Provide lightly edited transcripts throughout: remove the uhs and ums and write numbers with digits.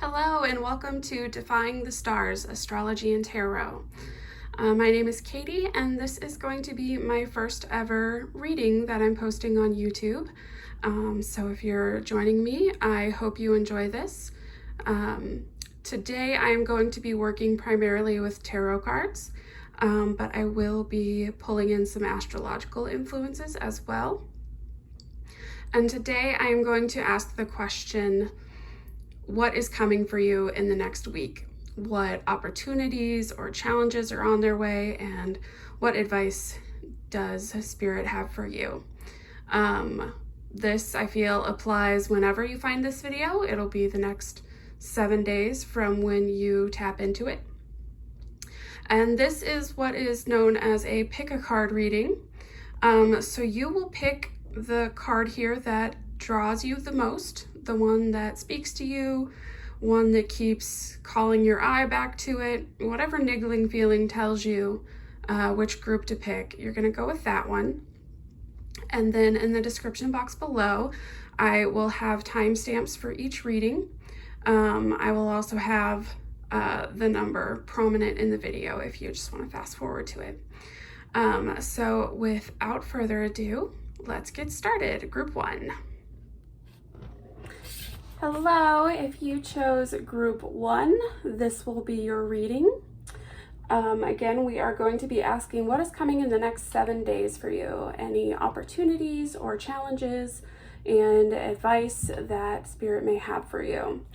Hello and welcome to Defying the Stars, Astrology and Tarot. My name is Katie and this is going to be my first ever reading that I'm posting on YouTube. So if you're joining me, I hope you enjoy this. Today I'm going to be working primarily with tarot cards, but I will be pulling in some astrological influences as well. And today I am going to ask the question, what is coming for you in the next week? What opportunities or challenges are on their way, and what advice does Spirit have for you? This, I feel, applies whenever you find this video. It'll be the next 7 days from when you tap into it. And this is what is known as a pick a card reading. So you will pick the card here that draws you the most, the one that speaks to you, one that keeps calling your eye back to it, whatever niggling feeling tells you which group to pick, you're going to go with that one. And then in the description box below, I will have timestamps for each reading. I will also have the number prominent in the video if you just want to fast forward to it. So without further ado, let's get started. Group 1. Hello, if you chose group 1, this will be your reading. Again, we are going to be asking what is coming in the next 7 days for you, any opportunities or challenges and advice that Spirit may have for you.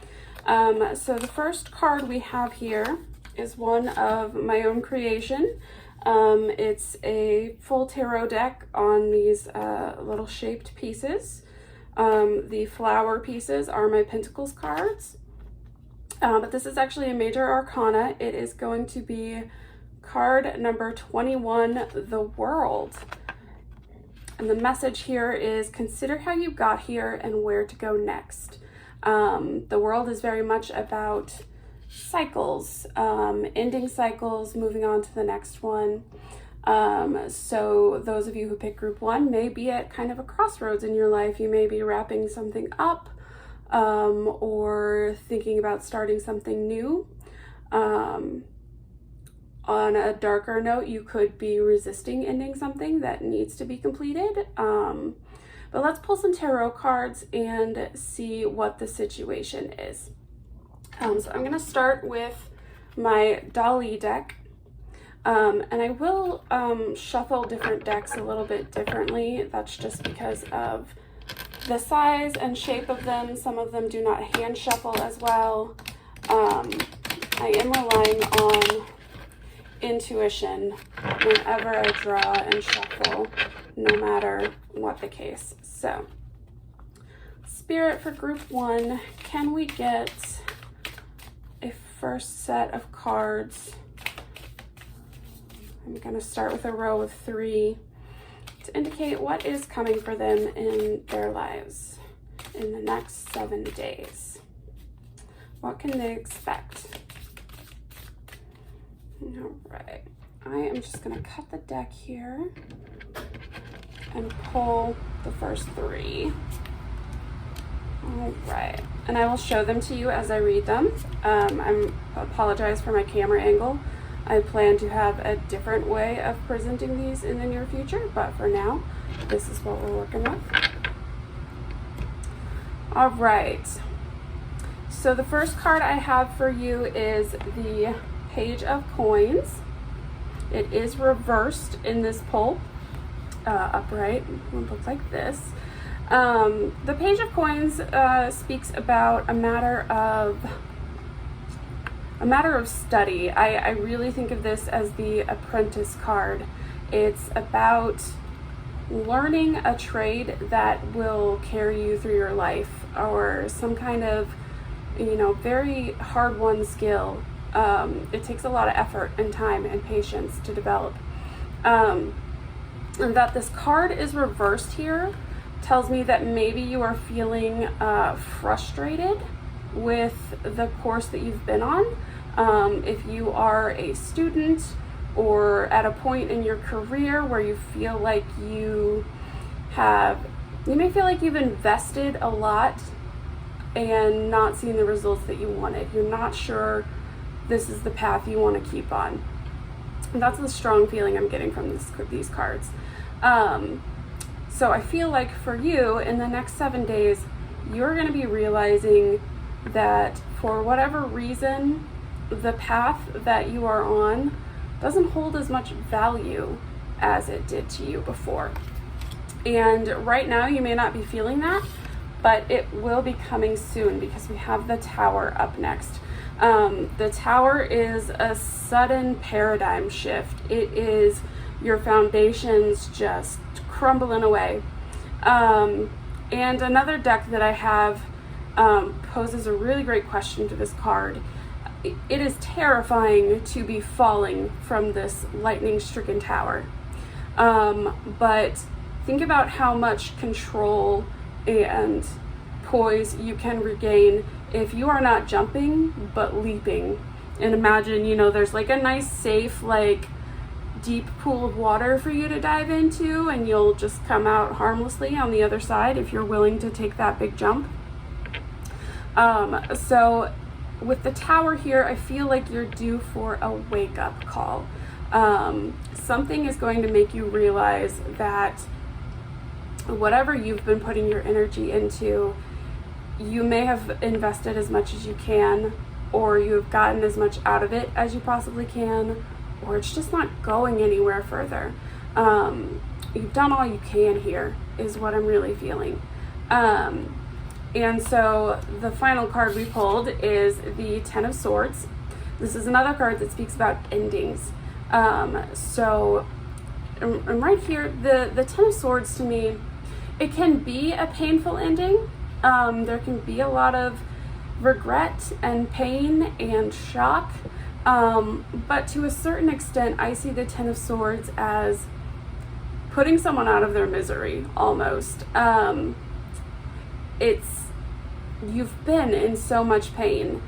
So the first card we have here is one of my own creation. It's a full tarot deck on these little shaped pieces. The flower pieces are my Pentacles cards, but this is actually a major arcana. It is going to be card number 21, the World. And the message here is consider how you got here and where to go next. The World is very much about cycles, ending cycles, moving on to the next one. So those of you who pick group 1 may be at kind of a crossroads in your life. You may be wrapping something up, or thinking about starting something new. On a darker note, you could be resisting ending something that needs to be completed. But let's pull some tarot cards and see what the situation is. So I'm going to start with my Dali deck. And I will shuffle different decks a little bit differently. That's just because of the size and shape of them. Some of them do not hand shuffle as well. I am relying on intuition whenever I draw and shuffle, no matter what the case. So, Spirit, for group 1, can we get a first set of cards? I'm going to start with a row of 3 to indicate what is coming for them in their lives in the next 7 days. What can they expect? All right, I am just going to cut the deck here and pull the first 3. All right, and I will show them to you as I read them. I apologize for my camera angle. I plan to have a different way of presenting these in the near future, but for now, this is what we're working with. All right, so the first card I have for you is the Page of Coins. It is reversed in this pull, upright. It will look like this. The Page of Coins speaks about a matter of study. I really think of this as the apprentice card. It's about learning a trade that will carry you through your life, or some kind of, very hard-won skill. It takes a lot of effort and time and patience to develop. And that this card is reversed here tells me that maybe you are feeling frustrated with the course that you've been on. If you are a student or at a point in your career where you feel like you may feel like you've invested a lot and not seeing the results that you wanted. You're not sure this is the path you want to keep on. And that's the strong feeling I'm getting from these cards. So I feel like for you, in the next 7 days, you're going to be realizing that for whatever reason, the path that you are on doesn't hold as much value as it did to you before. And right now you may not be feeling that, but it will be coming soon because we have the Tower up next. The Tower is a sudden paradigm shift. It is your foundations just crumbling away. And another deck that I have poses a really great question to this card. It is terrifying to be falling from this lightning-stricken tower. But think about how much control and poise you can regain if you are not jumping, but leaping. And imagine, there's like a nice, safe, deep pool of water for you to dive into, and you'll just come out harmlessly on the other side if you're willing to take that big jump. So with the Tower here, I feel like you're due for a wake-up call. Something is going to make you realize that whatever you've been putting your energy into, you may have invested as much as you can, or you've gotten as much out of it as you possibly can, or it's just not going anywhere further. You've done all you can here, is what I'm really feeling. And so the final card we pulled is the Ten of Swords. This is another card that speaks about endings. So and right here, the Ten of Swords, to me, it can be a painful ending. There can be a lot of regret and pain and shock. But to a certain extent, I see the Ten of Swords as putting someone out of their misery, almost. You've been in so much pain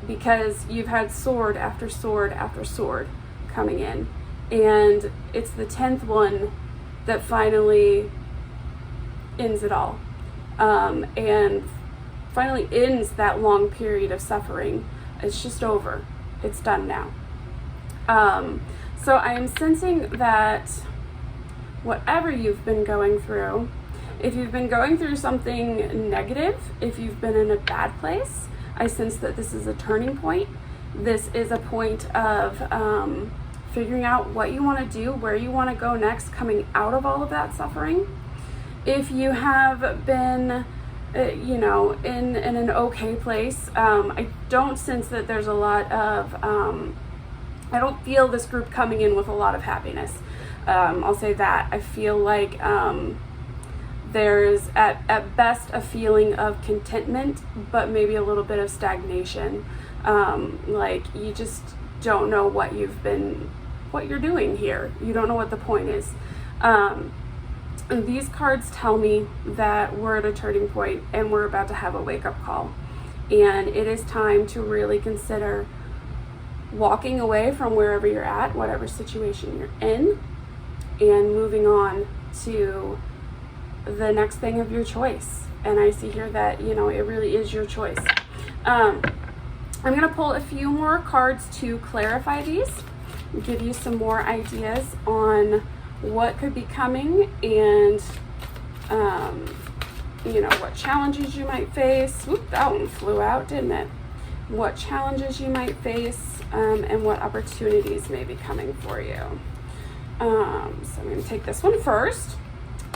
because you've had sword after sword after sword coming in. And it's the 10th one that finally ends it all. And finally ends that long period of suffering. It's just over. It's done now. So I am sensing that whatever you've been going through, if you've been going through something negative, if you've been in a bad place, I sense that this is a turning point. This is a point of figuring out what you want to do, where you want to go next, coming out of all of that suffering. If you have been in an okay place, I don't sense that there's a lot of, I don't feel this group coming in with a lot of happiness. I'll say that. I feel like there's at best a feeling of contentment, but maybe a little bit of stagnation. Like you just don't know what you're doing here. You don't know what the point is. And these cards tell me that we're at a turning point and we're about to have a wake-up call. And it is time to really consider walking away from wherever you're at, whatever situation you're in, and moving on to the next thing of your choice. And I see here that, it really is your choice. I'm going to pull a few more cards to clarify these, give you some more ideas on what could be coming and, what challenges you might face. Whoop, that one flew out, didn't it? What challenges you might face and what opportunities may be coming for you. So I'm going to take this one first.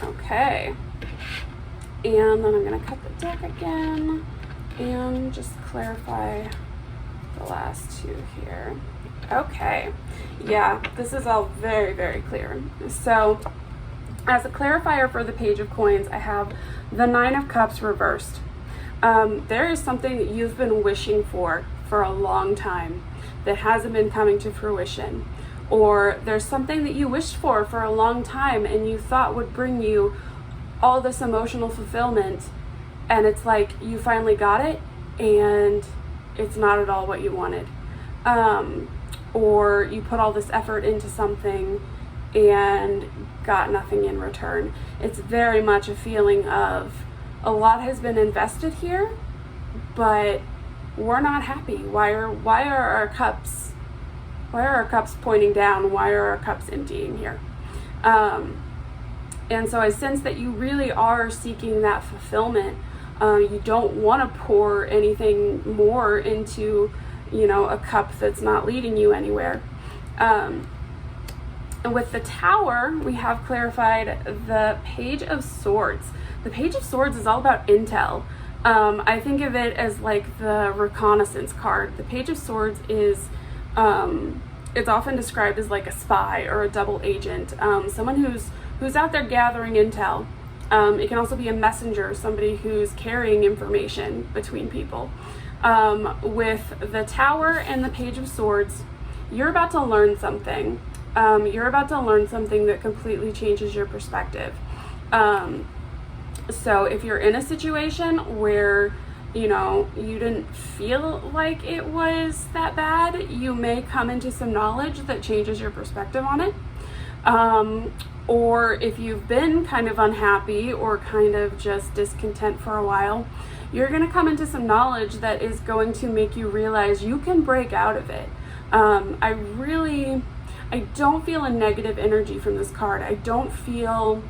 Okay. And then I'm going to cut the deck again and just clarify the last two here. Okay. Yeah, this is all very, very clear. So as a clarifier for the Page of Coins, I have the Nine of Cups reversed. There is something that you've been wishing for a long time that hasn't been coming to fruition. Or there's something that you wished for a long time and you thought would bring you all this emotional fulfillment, and it's like you finally got it and it's not at all what you wanted. Or you put all this effort into something and got nothing in return. It's very much a feeling of a lot has been invested here, but we're not happy. Why are our cups pointing down? Why are our cups emptying here? And so I sense that you really are seeking that fulfillment. You don't want to pour anything more into, a cup that's not leading you anywhere. And with the Tower, we have clarified the Page of Swords. The Page of Swords is all about intel. I think of it as like the reconnaissance card. The Page of Swords is, it's often described as like a spy or a double agent, someone who's out there gathering intel. It can also be a messenger, somebody who's carrying information between people. With the Tower and the Page of Swords, you're about to learn something. You're about to learn something that completely changes your perspective. So if you're in a situation where, you didn't feel like it was that bad, you may come into some knowledge that changes your perspective on it. Or if you've been kind of unhappy or kind of just discontent for a while, you're going to come into some knowledge that is going to make you realize you can break out of it. I don't feel a negative energy from this card. I don't feel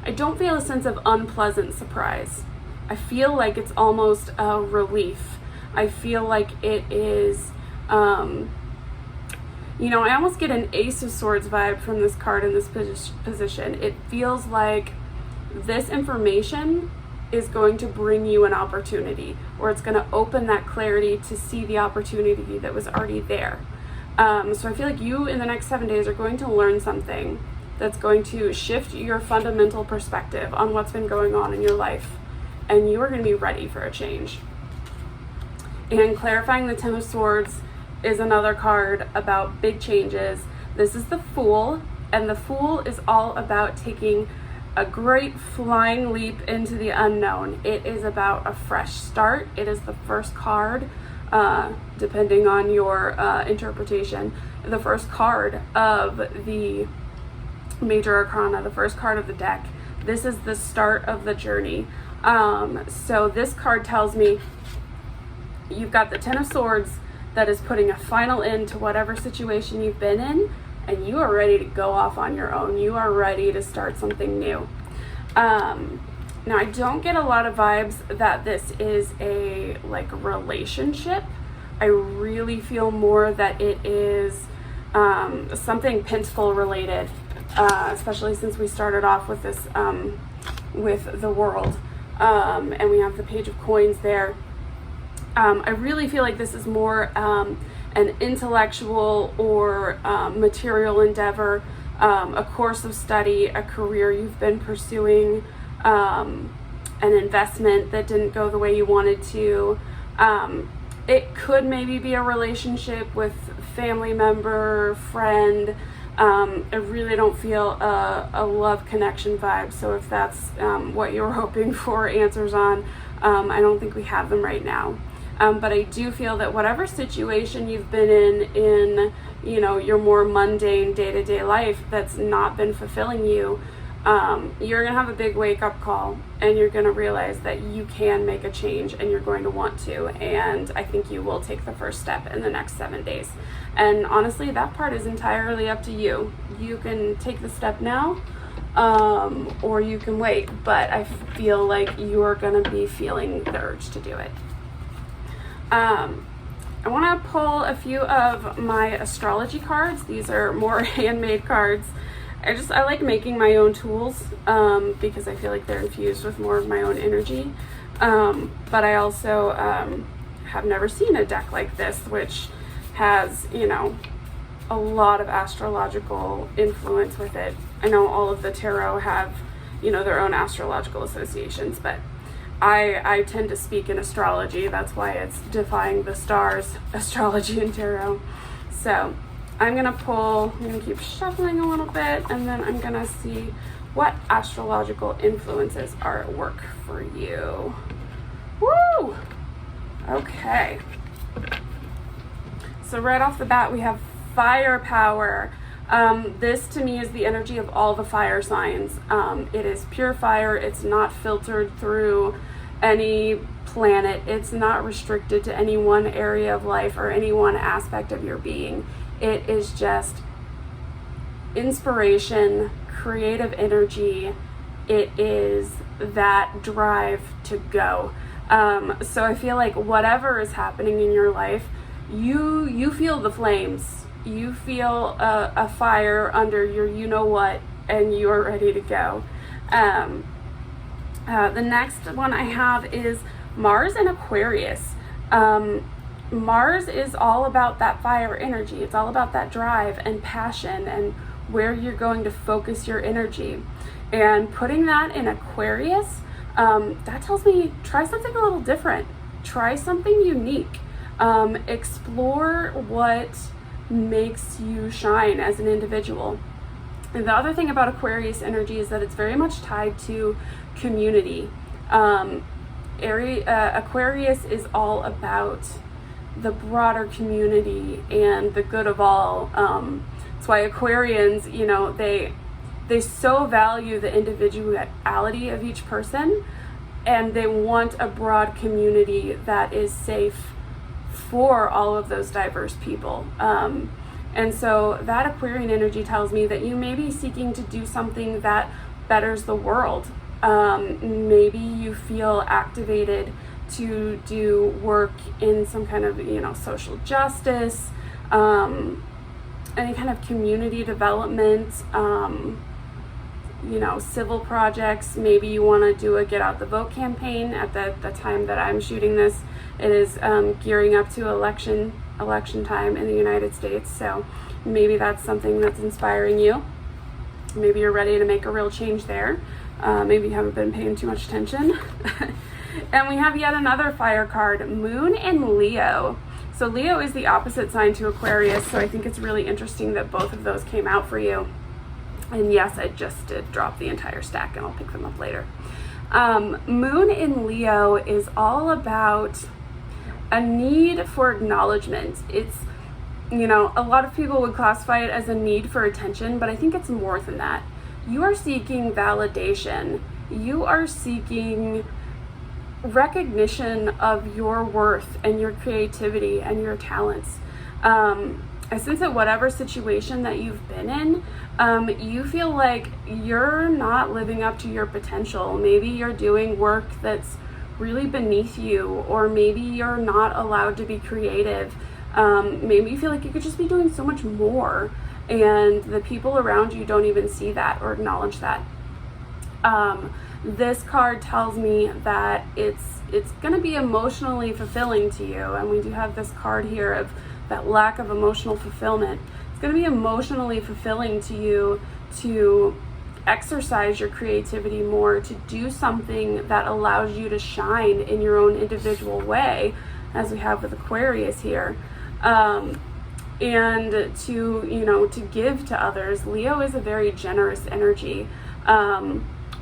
a sense of unpleasant surprise. I feel like it's almost a relief. I feel like it is, I almost get an Ace of Swords vibe from this card in this position. It feels like this information is going to bring you an opportunity, or it's going to open that clarity to see the opportunity that was already there. So I feel like you in the next 7 days are going to learn something that's going to shift your fundamental perspective on what's been going on in your life, and you are going to be ready for a change. And clarifying the Ten of Swords is another card about big changes. This is the Fool, and the Fool is all about taking a great flying leap into the unknown. It is about a fresh start. It is the first card, depending on your interpretation, the first card of the Major Arcana, the first card of the deck. This is the start of the journey. So this card tells me you've got the Ten of Swords that is putting a final end to whatever situation you've been in, and you are ready to go off on your own. You are ready to start something new. Now, I don't get a lot of vibes that this is a relationship. I really feel more that it is something Pentful related, especially since we started off with this with the World, and we have the Page of Coins there. I really feel like this is more an intellectual or material endeavor, a course of study, a career you've been pursuing, an investment that didn't go the way you wanted to. It could maybe be a relationship with family member, friend. I really don't feel a love connection vibe. So if that's what you're hoping for answers on, I don't think we have them right now. But I do feel that whatever situation you've been in, your more mundane day-to-day life that's not been fulfilling you, you're going to have a big wake-up call, and you're going to realize that you can make a change, and you're going to want to. And I think you will take the first step in the next 7 days. And honestly, that part is entirely up to you. You can take the step now, or you can wait. But I feel like you're going to be feeling the urge to do it. I want to pull a few of my astrology cards. These are more handmade cards. I like making my own tools because I feel like they're infused with more of my own energy. But I also have never seen a deck like this, which has, a lot of astrological influence with it. I know all of the tarot have, their own astrological associations, but I tend to speak in astrology. That's why it's Defying the Stars, astrology and tarot. So I'm going to keep shuffling a little bit, and then I'm going to see what astrological influences are at work for you. Woo! Okay. So right off the bat, we have firepower. This to me is the energy of all the fire signs. It is pure fire. It's not filtered through any planet. It's not restricted to any one area of life or any one aspect of your being. It is just inspiration, creative energy. It is that drive to go. So I feel like whatever is happening in your life, you feel the flames. You feel a fire under your you-know-what, and you are ready to go. The next one I have is Mars and Aquarius. Mars is all about that fire energy. It's all about that drive and passion and where you're going to focus your energy. And putting that in Aquarius, that tells me try something a little different. Try something unique. Explore what makes you shine as an individual. And the other thing about Aquarius energy is that it's very much tied to community. Aquarius is all about the broader community and the good of all. That's why Aquarians, you know, they so value the individuality of each person, and they want a broad community that is safe for all of those diverse people. And so that Aquarian energy tells me that you may be seeking to do something that betters the world. Maybe you feel activated to do work in some kind of, you know, social justice, any kind of community development, you know, civil projects. Maybe you want to do a Get Out the Vote campaign. At the time that I'm shooting this, it is gearing up to election time in the United States. So maybe that's something that's inspiring you. Maybe you're ready to make a real change there. Maybe you haven't been paying too much attention. And we have yet another fire card, Moon and Leo. So Leo is the opposite sign to Aquarius, so I think it's really interesting that both of those came out for you. And yes, I just did drop the entire stack, and I'll pick them up later. Moon in Leo is all about a need for acknowledgement. It's, you know, a lot of people would classify it as a need for attention, but I think it's more than that. You are seeking validation. You are seeking recognition of your worth and your creativity and your talents. I sense that whatever situation that you've been in, you feel like you're not living up to your potential. Maybe you're doing work that's really beneath you, or maybe you're not allowed to be creative. Maybe you feel like you could just be doing so much more, and the people around you don't even see that or acknowledge that. This card tells me that it's going to be emotionally fulfilling to you, and we do have this card here of that lack of emotional fulfillment. It's going to be emotionally fulfilling to you to exercise your creativity more, to do something that allows you to shine in your own individual way, as we have with Aquarius here, and to, you know, to give to others. Leo is a very generous energy.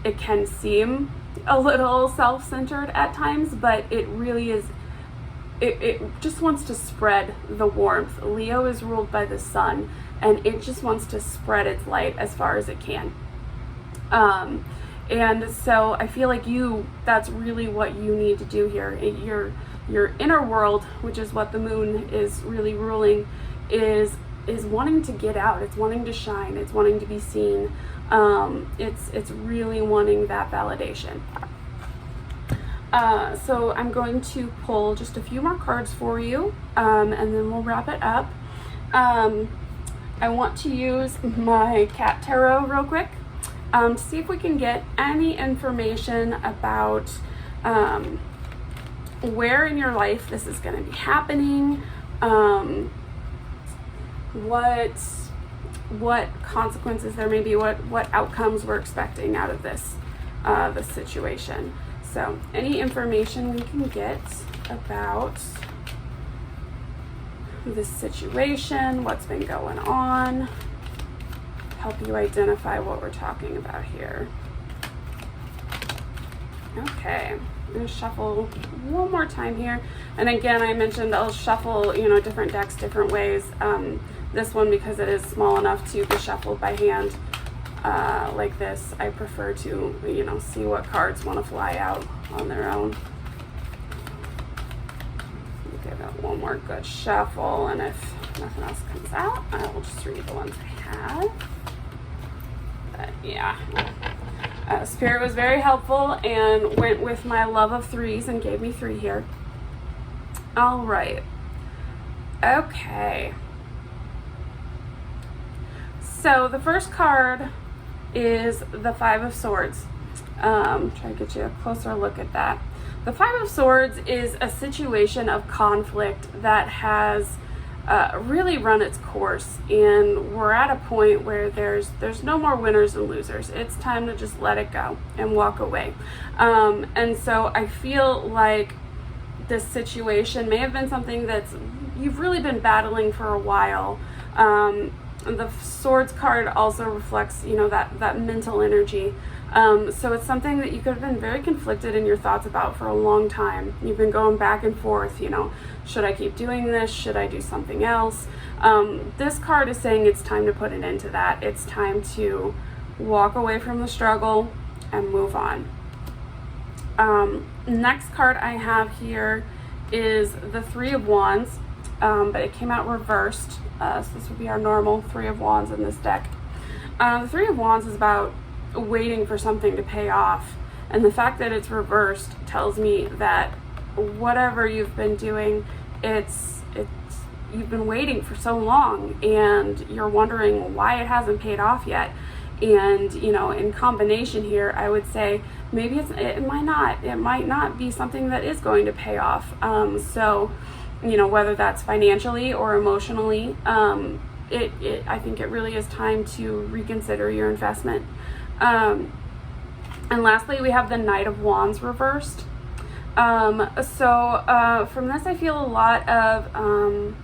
It can seem a little self-centered at times, but it really is, it just wants to spread the warmth. Leo is ruled by the sun, and it just wants to spread its light as far as it can. And so I feel like that's really what you need to do here. Your inner world, which is what the moon is really ruling, is wanting to get out. It's wanting to shine. It's wanting to be seen. It's really wanting that validation. So I'm going to pull just a few more cards for you, and then we'll wrap it up. I want to use my cat tarot real quick, to see if we can get any information about where in your life this is going to be happening, what consequences there may be, what outcomes we're expecting out of this situation. So any information we can get about this situation, what's been going on, help you identify what we're talking about here. Okay, I'm going to shuffle one more time here. And again, I mentioned I'll shuffle, you know, different decks different ways. This one, because it is small enough to be shuffled by hand, like this, I prefer to, you know, see what cards want to fly out on their own. Give it one more good shuffle, and if nothing else comes out, I will just read the ones I have. But yeah, Spirit was very helpful and went with my love of threes and gave me 3 here. All right. Okay. So the first card is the Five of Swords. Try to get you a closer look at that. The Five of Swords is a situation of conflict that has really run its course, and we're at a point where there's no more winners and losers. It's time to just let it go and walk away. And so I feel like this situation may have been something that's you've really been battling for a while. The Swords card also reflects, you know, that mental energy. So it's something that you could have been very conflicted in your thoughts about for a long time. You've been going back and forth, you know, should I keep doing this? Should I do something else? This card is saying it's time to put an end to that. It's time to walk away from the struggle and move on. Next card I have here is the Three of Wands, but it came out reversed. So this would be our normal Three of Wands in this deck. The Three of Wands is about waiting for something to pay off, and the fact that it's reversed tells me that whatever you've been doing, it's you've been waiting for so long and you're wondering why it hasn't paid off yet. And you know, in combination here, I would say maybe it might not be something that is going to pay off. So you know, whether that's financially or emotionally, I think it really is time to reconsider your investment. And lastly, we have the Knight of Wands reversed. So from this, I feel a lot of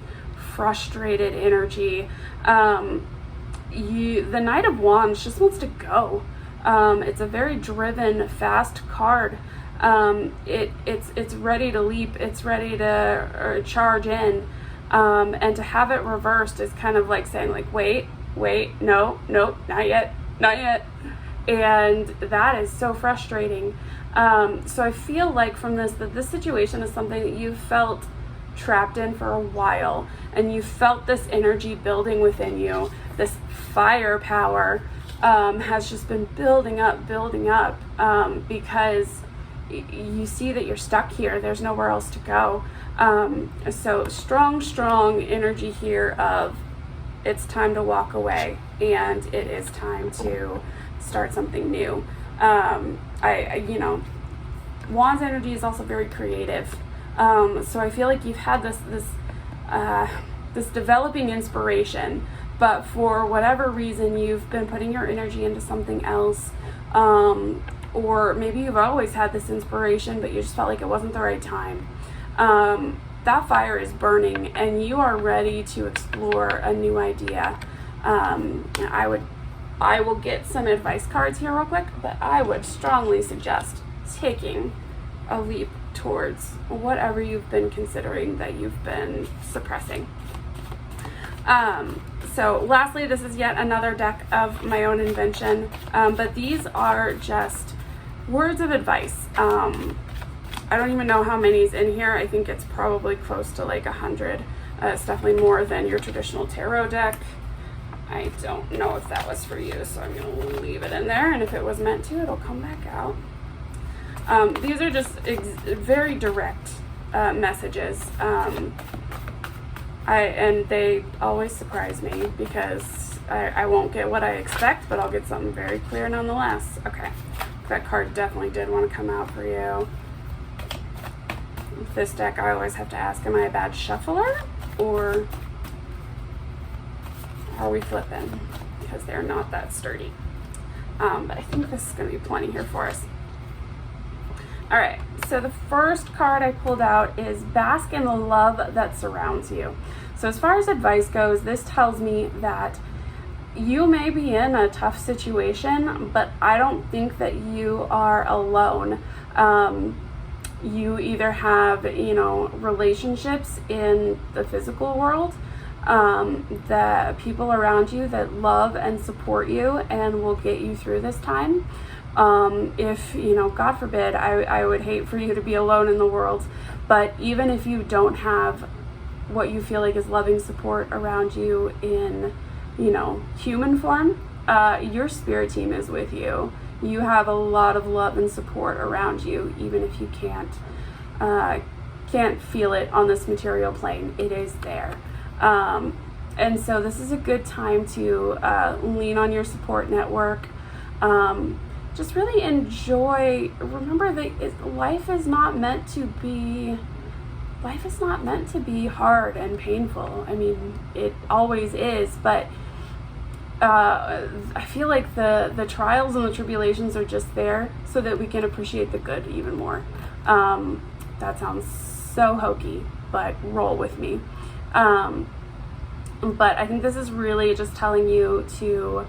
frustrated energy. The Knight of Wands just wants to go. It's a very driven, fast card. It's ready to leap. It's ready to charge in. And to have it reversed is kind of like saying, like, wait, no, not yet. And that is so frustrating. So I feel like from this, that this situation is something that you've felt trapped in for a while, and you felt this energy building within you. This firepower has just been building up, because you see that you're stuck here. There's nowhere else to go. So strong energy here of it's time to walk away, and it is time to start something new. You know, Wands energy is also very creative. So I feel like you've had this developing inspiration, but for whatever reason, you've been putting your energy into something else. Or maybe you've always had this inspiration, but you just felt like it wasn't the right time. That fire is burning, and you are ready to explore a new idea. I will get some advice cards here real quick, but I would strongly suggest taking a leap towards whatever you've been considering that you've been suppressing. So lastly, this is yet another deck of my own invention, but these are just words of advice. I don't even know how many's in here. I think it's probably close to like 100. It's definitely more than your traditional tarot deck. I don't know if that was for you, so I'm going to leave it in there, and if it was meant to, it'll come back out. These are just very direct messages. And they always surprise me because I won't get what I expect, but I'll get something very clear nonetheless. Okay, that card definitely did want to come out for you. With this deck, I always have to ask, am I a bad shuffler, or are we flipping? Because they're not that sturdy. But I think this is going to be plenty here for us. All right, so the first card I pulled out is Bask in the Love That Surrounds You. So as far as advice goes, this tells me that you may be in a tough situation, but I don't think that you are alone. You either have, relationships in the physical world, the people around you that love and support you and will get you through this time. If, God forbid, I would hate for you to be alone in the world, but even if you don't have what you feel like is loving support around you in, human form, your spirit team is with you. You have a lot of love and support around you, even if you can't feel it on this material plane. It is there. And so this is a good time to lean on your support network. Just really enjoy. Remember that life is not meant to be hard and painful. I mean, it always is, but I feel like the trials and the tribulations are just there so that we can appreciate the good even more. That sounds so hokey, but roll with me. But I think this is really just telling you to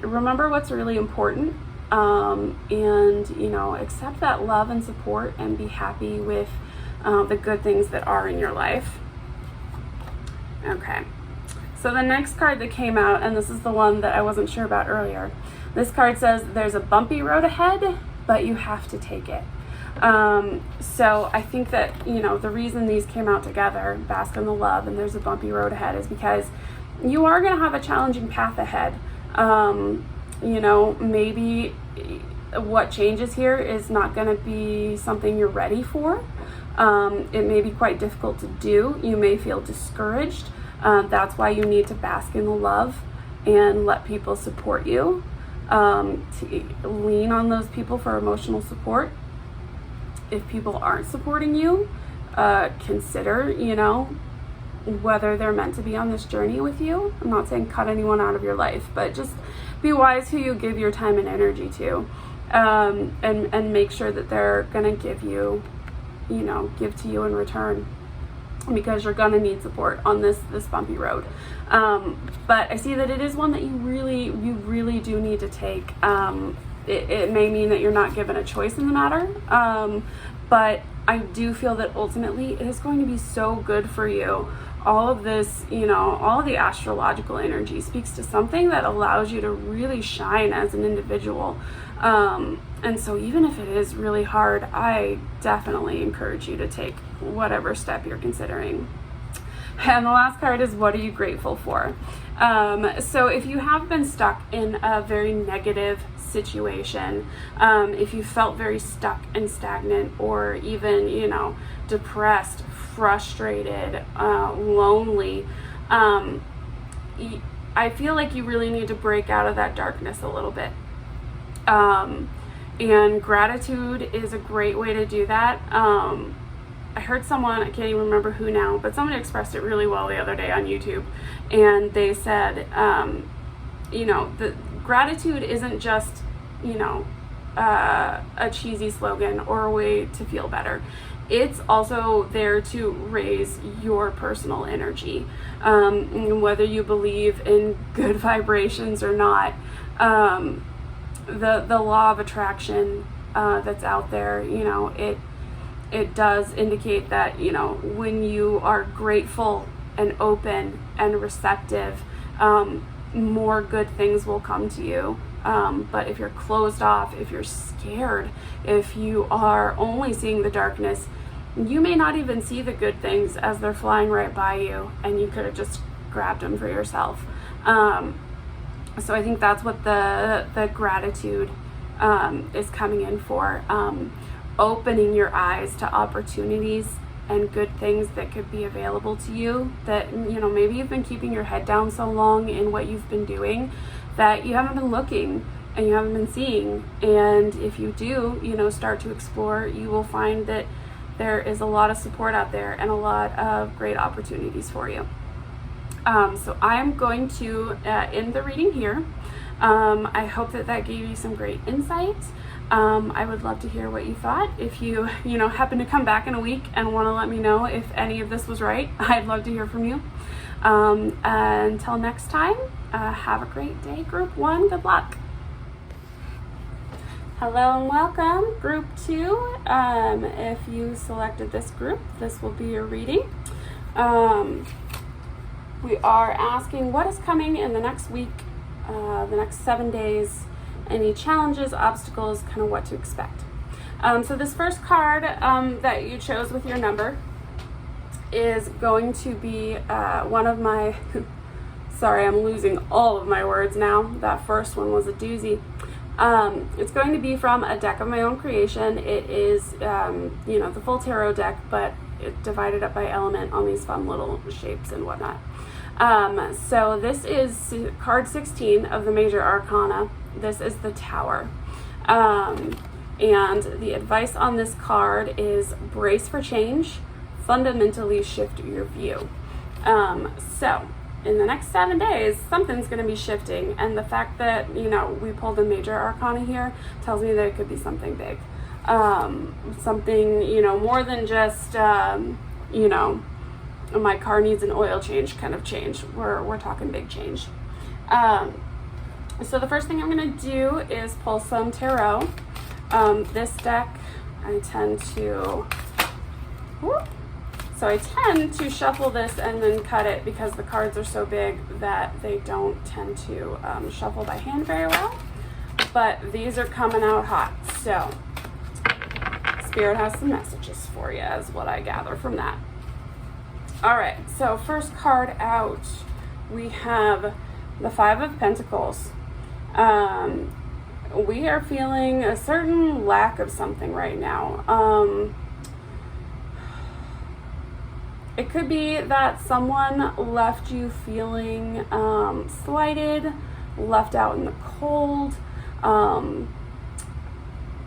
remember what's really important, and accept that love and support and be happy with the good things that are in your life. Okay, so the next card that came out, and this is the one that I wasn't sure about earlier, this card says there's a bumpy road ahead, but you have to take it. So I think that, the reason these came out together, Bask in the Love and There's a Bumpy Road Ahead, is because you are going to have a challenging path ahead. Maybe what changes here is not going to be something you're ready for. It may be quite difficult to do. You may feel discouraged. That's why you need to bask in the love and let people support you. To lean on those people for emotional support. If people aren't supporting you, consider, whether they're meant to be on this journey with you. I'm not saying cut anyone out of your life, but just be wise who you give your time and energy to, and make sure that they're going to give to you in return, because you're going to need support on this bumpy road. But I see that it is one that you really do need to take. It may mean that you're not given a choice in the matter, but I do feel that ultimately it is going to be so good for you. All of this, all of the astrological energy speaks to something that allows you to really shine as an individual. And so even if it is really hard, I definitely encourage you to take whatever step you're considering. And the last card is, what are you grateful for? So if you have been stuck in a very negative situation, if you felt very stuck and stagnant, or even, depressed, frustrated, lonely, I feel like you really need to break out of that darkness a little bit. And gratitude is a great way to do that. I heard someone, I can't even remember who now, but someone expressed it really well the other day on YouTube. And they said, the gratitude isn't just, a cheesy slogan or a way to feel better. It's also there to raise your personal energy. Whether you believe in good vibrations or not, the law of attraction that's out there, it does indicate that, when you are grateful and open and receptive, more good things will come to you. But if you're closed off, if you're scared, if you are only seeing the darkness, you may not even see the good things as they're flying right by you, and you could have just grabbed them for yourself. So I think that's what the gratitude is coming in for. Opening your eyes to opportunities and good things that could be available to you, that, maybe you've been keeping your head down so long in what you've been doing that you haven't been looking and you haven't been seeing. And if you do, start to explore, you will find that there is a lot of support out there and a lot of great opportunities for you. So I'm going to end the reading here. I hope that gave you some great insight. I would love to hear what you thought. If you happen to come back in a week and want to let me know if any of this was right, I'd love to hear from you. Until next time, have a great day, Group 1. Good luck. Hello and welcome, Group 2. If you selected this group, this will be your reading. we are asking what is coming in the next week, the next 7 days, any challenges, obstacles, kind of what to expect. So this first card that you chose with your number is going to be one of my, sorry, I'm losing all of my words now. That first one was a doozy. It's going to be from a deck of my own creation. It is, the full tarot deck, but it divided up by element on these fun little shapes and whatnot. So this is card 16 of the Major Arcana. This is the Tower. And the advice on this card is brace for change, fundamentally shift your view. So in the next 7 days, something's going to be shifting. And the fact that, we pulled the Major Arcana here tells me that it could be something big. Something, more than just, my car needs an oil change kind of change. We're talking big change. So the first thing I'm going to do is pull some tarot. This deck, I tend to shuffle this and then cut it because the cards are so big that they don't tend to shuffle by hand very well. But these are coming out hot, so Spirit has some messages for you, is what I gather from that. All right, so first card out, we have the Five of Pentacles. We are feeling a certain lack of something right now. It could be that someone left you feeling slighted, left out in the cold.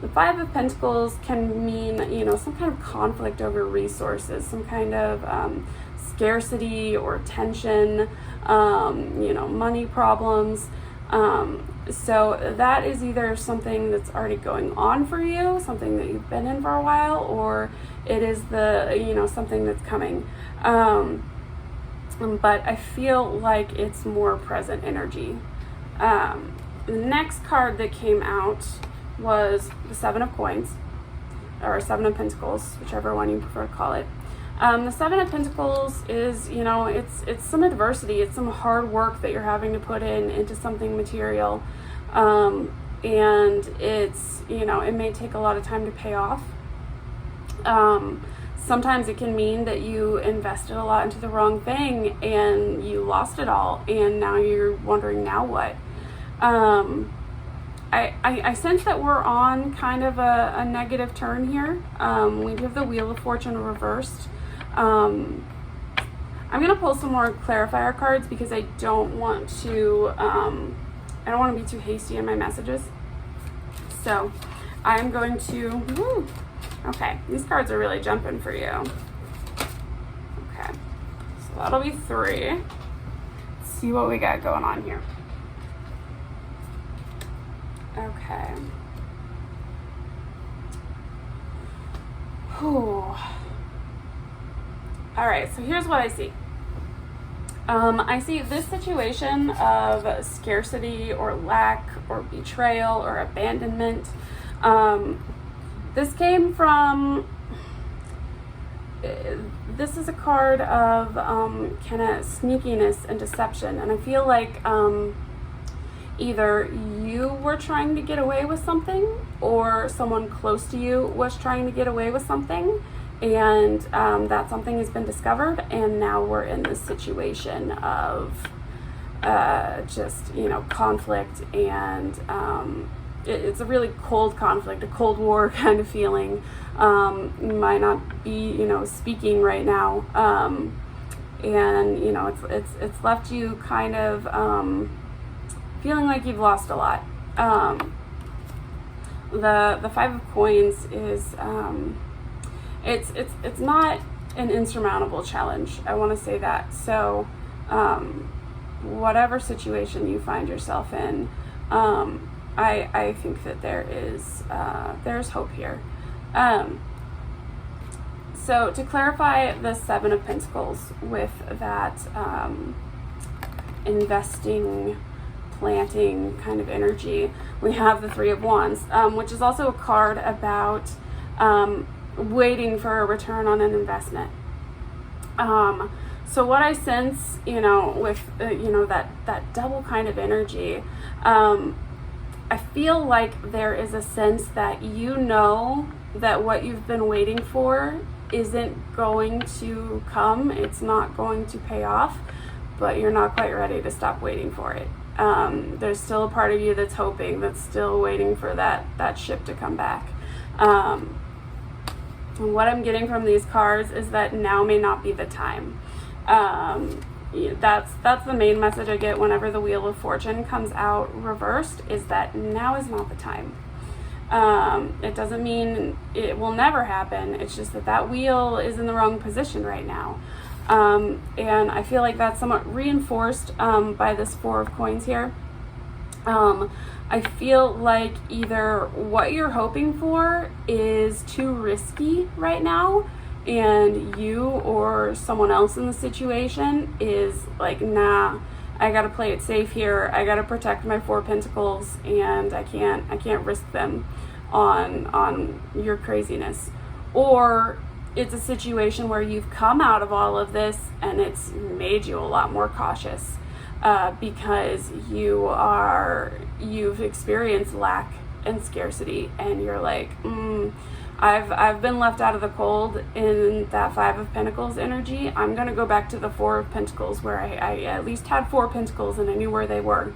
The Five of Pentacles can mean, some kind of conflict over resources, some kind of scarcity or tension, money problems. So that is either something that's already going on for you, something that you've been in for a while, or it is something that's coming. But I feel like it's more present energy. The next card that came out was the Seven of Coins, or Seven of Pentacles, whichever one you prefer to call it. The Seven of Pentacles is, it's some adversity, it's some hard work that you're having to put into something material, and it's, it may take a lot of time to pay off. Sometimes it can mean that you invested a lot into the wrong thing and you lost it all, and now you're wondering, now what? I sense that we're on kind of a negative turn here. We have the Wheel of Fortune reversed. I'm going to pull some more clarifier cards because I don't want to be too hasty in my messages. So I'm going to, okay, these cards are really jumping for you. Okay, so that'll be 3. Let's see what we got going on here. Okay. Whew. All right, so here's what I see. I see this situation of scarcity or lack or betrayal or abandonment. This came from, this is a card of kind of sneakiness and deception. And I feel like either you were trying to get away with something or someone close to you was trying to get away with something, and that something has been discovered, and now we're in this situation of conflict, and it's a really cold conflict, a Cold War kind of feeling. You might not be, speaking right now, and it's left you kind of feeling like you've lost a lot. The Five of Coins is it's not an insurmountable challenge. I want to say that. So whatever situation you find yourself in, I think that there's hope here. So to clarify the Seven of Pentacles with that investing, planting kind of energy, we have the Three of Wands, which is also a card about waiting for a return on an investment. So what I sense, with, that double kind of energy, I feel like there is a sense that that what you've been waiting for isn't going to come. It's not going to pay off, but you're not quite ready to stop waiting for it. There's still a part of you that's hoping, that's still waiting for that ship to come back. And what I'm getting from these cards is that now may not be the time. That's the main message I get whenever the Wheel of Fortune comes out reversed, is that now is not the time. It doesn't mean it will never happen. It's just that wheel is in the wrong position right now. And I feel like that's somewhat reinforced by this Four of Coins here. I feel like either what you're hoping for is too risky right now, and you or someone else in the situation is like, nah, I gotta play it safe here. I gotta protect my Four of Pentacles, and I can't risk them on your craziness. Or it's a situation where you've come out of all of this and it's made you a lot more cautious, because you've experienced lack and scarcity, and you're like, I've been left out of the cold in that Five of Pentacles energy. I'm gonna go back to the Four of Pentacles, where I at least had Four Pentacles and I knew where they were,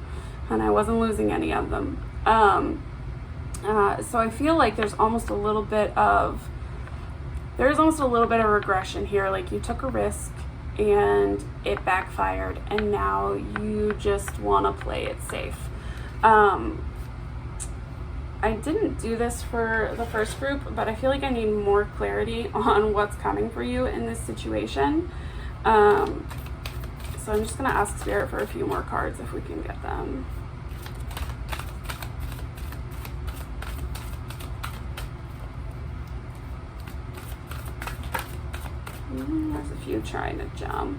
and I wasn't losing any of them. So I feel like there's almost a little bit of regression here. Like, you took a risk and it backfired, and now you just want to play it safe. I didn't do this for the first group, but I feel like I need more clarity on what's coming for you in this situation. So I'm just going to ask Spirit for a few more cards if we can get them. There's a few trying to jump.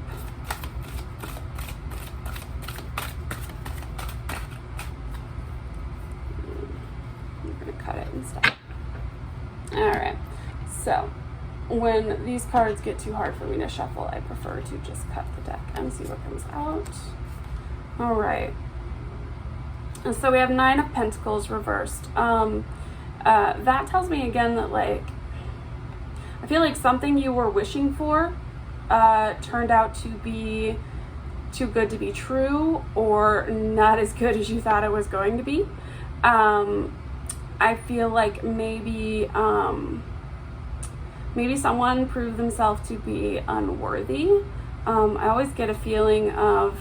I'm going to cut it instead. Alright, so when these cards get too hard for me to shuffle, I prefer to just cut the deck and see what comes out. Alright, so we have Nine of Pentacles reversed. That tells me again that, like, I feel like something you were wishing for turned out to be too good to be true, or not as good as you thought it was going to be. I feel like maybe someone proved themselves to be unworthy. I always get a feeling of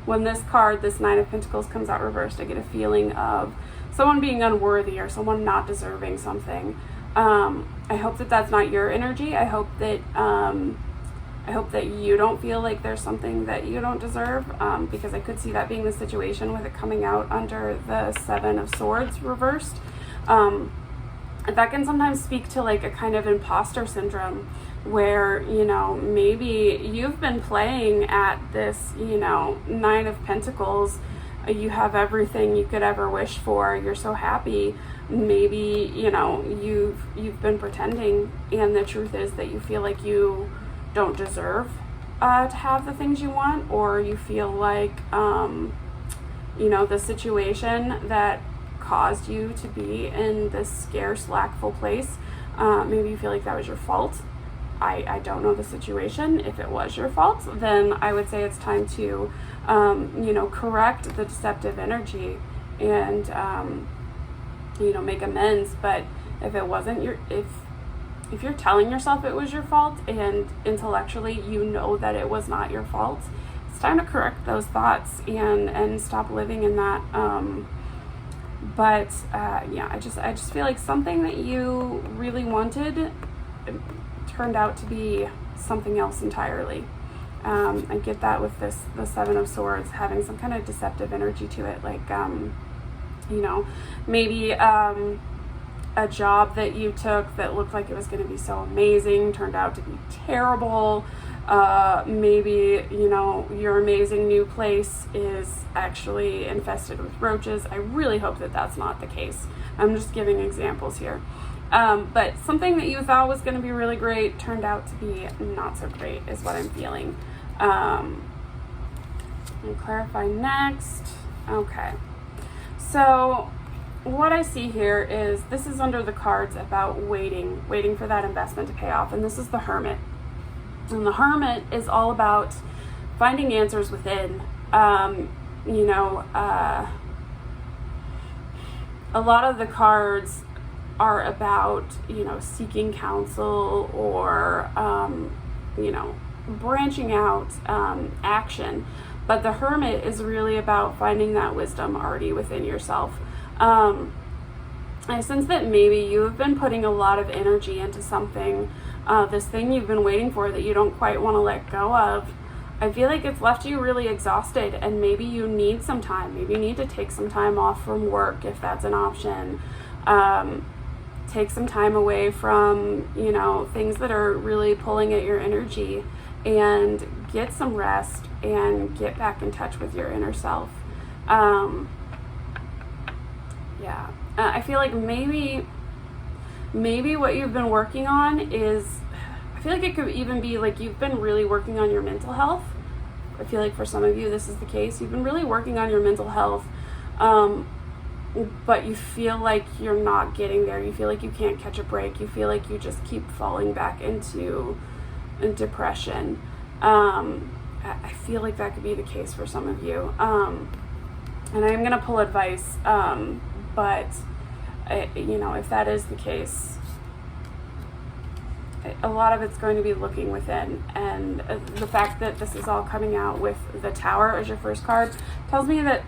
when this card, this Nine of Pentacles, comes out reversed, I get a feeling of someone being unworthy or someone not deserving something. I hope that that's not your energy. I hope that you don't feel like there's something that you don't deserve, because I could see that being the situation with it coming out under the Seven of Swords reversed. That can sometimes speak to like a kind of imposter syndrome, where, maybe you've been playing at this, Nine of Pentacles. You have everything you could ever wish for. You're so happy. Maybe, you've been pretending, and the truth is that you feel like you don't deserve to have the things you want, or you feel like, the situation that caused you to be in this scarce, lackful place, maybe you feel like that was your fault. I don't know the situation. If it was your fault, then I would say it's time to, correct the deceptive energy and, make amends. But if it wasn't if you're telling yourself it was your fault, and intellectually you know that it was not your fault, it's time to correct those thoughts and stop living in that. I just feel like something that you really wanted turned out to be something else entirely. I get that with the Seven of Swords having some kind of deceptive energy to it, like maybe a job that you took that looked like it was going to be so amazing turned out to be terrible. Maybe, your amazing new place is actually infested with roaches. I really hope that that's not the case. I'm just giving examples here. But something that you thought was going to be really great turned out to be not so great is what I'm feeling. I'll clarify next. Okay. So what I see here is this is under the cards about waiting for that investment to pay off. And this is the Hermit. And the Hermit is all about finding answers within. A lot of the cards are about, seeking counsel or, branching out, action. But the Hermit is really about finding that wisdom already within yourself. I sense that maybe you have been putting a lot of energy into something, this thing you've been waiting for that you don't quite want to let go of. I feel like it's left you really exhausted, and maybe you need some time. Maybe you need to take some time off from work if that's an option. Take some time away from, things that are really pulling at your energy, and get some rest and get back in touch with your inner self. I feel like maybe what you've been working on is, I feel like it could even be like you've been really working on your mental health. I feel like for some of you this is the case. You've been really working on your mental health, but you feel like you're not getting there. You feel like you can't catch a break. You feel like you just keep falling back into depression. I feel like that could be the case for some of you. And I'm going to pull advice, but if that is the case, a lot of it's going to be looking within. And the fact that this is all coming out with the Tower as your first card tells me that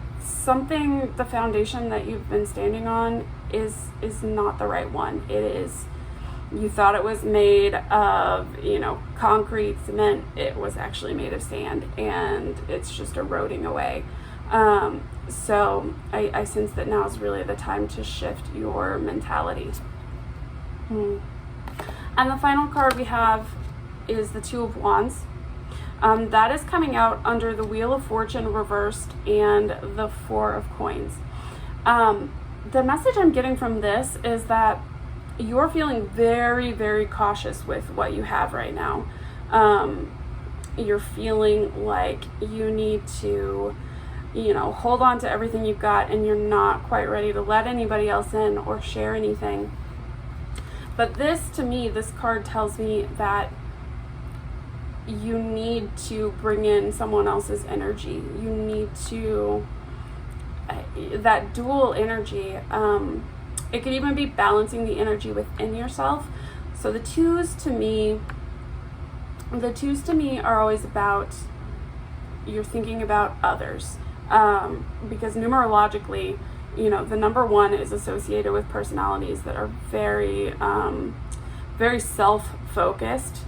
the foundation that you've been standing on is not the right one. You thought it was made of, concrete, cement. It was actually made of sand, and it's just eroding away. So I sense that now is really the time to shift your mentality. And the final card we have is the Two of Wands. That is coming out under the Wheel of Fortune reversed and the Four of Coins. The message I'm getting from this is that you're feeling very, very cautious with what you have right now. You're feeling like you need to, hold on to everything you've got, and you're not quite ready to let anybody else in or share anything. But this card tells me that you need to bring in someone else's energy. You need to, that dual energy, it could even be balancing the energy within yourself. So the twos to me are always about, you're thinking about others. Because numerologically, the number 1 is associated with personalities that are very, very self-focused,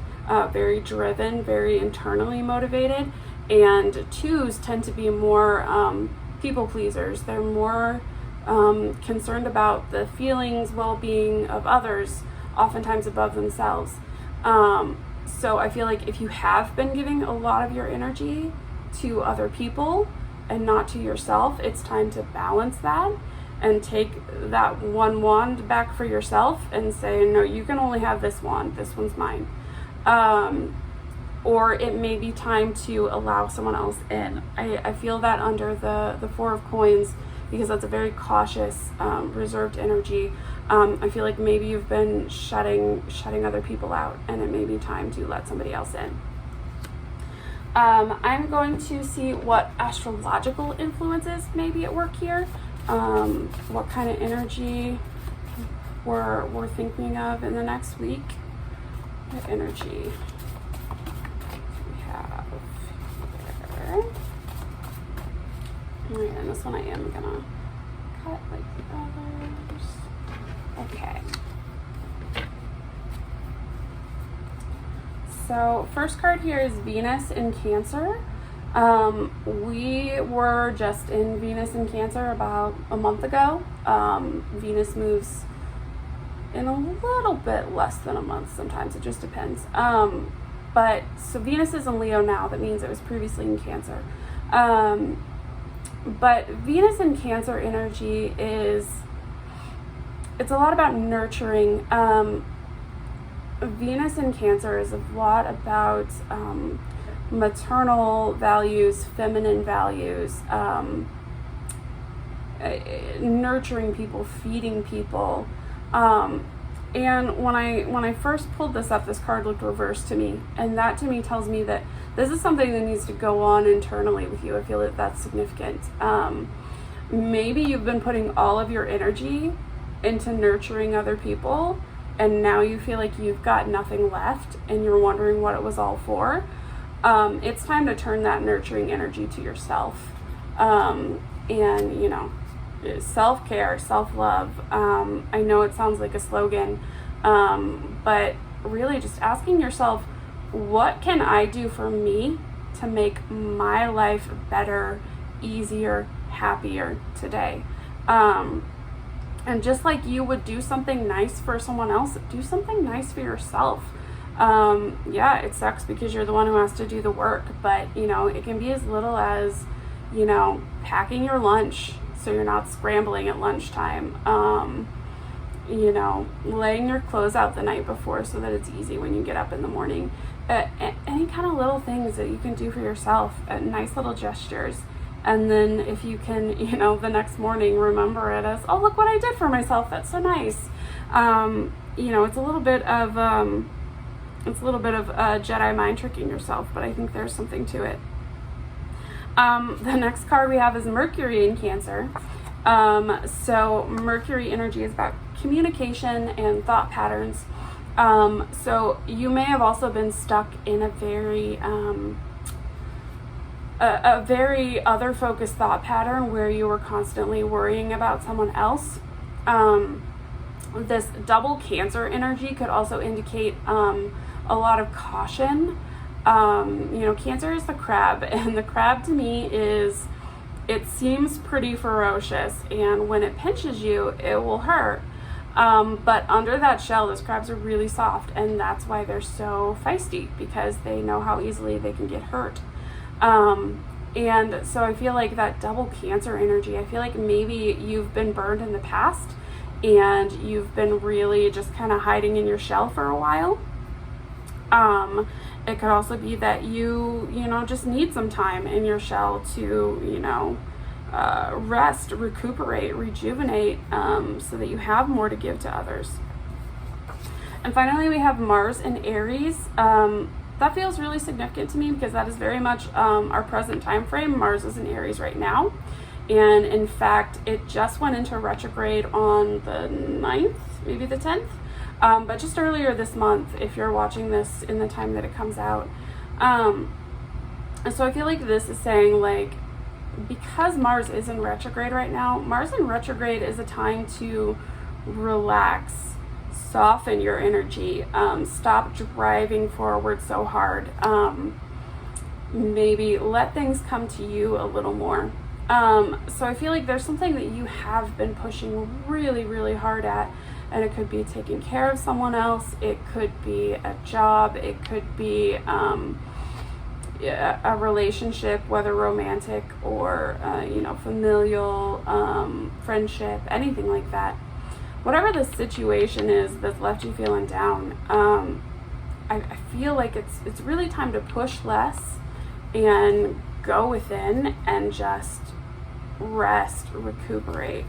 very driven, very internally motivated. And twos tend to be more people pleasers. They're more concerned about the feelings, well-being of others, oftentimes above themselves. So I feel like if you have been giving a lot of your energy to other people and not to yourself, it's time to balance that and take that one wand back for yourself and say, no, you can only have this wand. This one's mine. Or it may be time to allow someone else in. I feel that under the Four of Coins, because that's a very cautious, reserved energy. I feel like maybe you've been shutting other people out, and it may be time to let somebody else in. I'm going to see what astrological influences may be at work here. What kind of energy we're thinking of in the next week. What energy we have here. Alright, and this one I am gonna cut like the others. Okay. So first card here is Venus in Cancer. We were just in Venus in Cancer about a month ago. Venus moves in a little bit less than a month sometimes. It just depends. But so Venus is in Leo now. That means it was previously in Cancer. But Venus in Cancer energy is it's a lot about nurturing. Venus in Cancer is a lot about maternal values, feminine values, nurturing people, feeding people. And when I first pulled this up, this card looked reversed to me, and that to me tells me that this is something that needs to go on internally with you. I feel that that's significant. Maybe you've been putting all of your energy into nurturing other people, and now you feel like you've got nothing left and you're wondering what it was all for. It's time to turn that nurturing energy to yourself. And, you know, self-care, self-love. I know it sounds like a slogan, but really just asking yourself, what can I do for me to make my life better, easier, happier today? And just like you would do something nice for someone else, do something nice for yourself. Yeah, it sucks because you're the one who has to do the work, but you know, it can be as little as, you know, packing your lunch so you're not scrambling at lunchtime. You know, laying your clothes out the night before so that it's easy when you get up in the morning. Any kind of little things that you can do for yourself, nice little gestures. And then if you can, you know, the next morning remember it as, oh, look what I did for myself. That's so nice. You know, it's a little bit of Jedi mind tricking yourself, but I think there's something to it. The next card we have is Mercury in Cancer. So Mercury energy is about communication and thought patterns. So you may have also been stuck in a very other focused thought pattern where you were constantly worrying about someone else. This double Cancer energy could also indicate a lot of caution. You know, Cancer is the crab, and the crab to me is, it seems pretty ferocious, and when it pinches you, it will hurt. But under that shell, those crabs are really soft, and that's why they're so feisty, because they know how easily they can get hurt. And so I feel like that double Cancer energy, I feel like maybe you've been burned in the past, and you've been really just kind of hiding in your shell for a while. It could also be that you know, just need some time in your shell to, you know, rest, recuperate, rejuvenate, so that you have more to give to others. And finally, we have Mars in Aries. That feels really significant to me because that is very much our present time frame. Mars is in Aries right now. And in fact, it just went into retrograde on the 9th, maybe the 10th. But just earlier this month, if you're watching this in the time that it comes out. And so I feel like this is saying, like, because Mars is in retrograde right now, Mars in retrograde is a time to relax, soften your energy, stop driving forward so hard, maybe let things come to you a little more. So I feel like there's something that you have been pushing really, really hard at, and it could be taking care of someone else, it could be a job, it could be a relationship, whether romantic or you know, familial, friendship, anything like that. Whatever the situation is that's left you feeling down, I feel like it's really time to push less and go within and just rest, recuperate.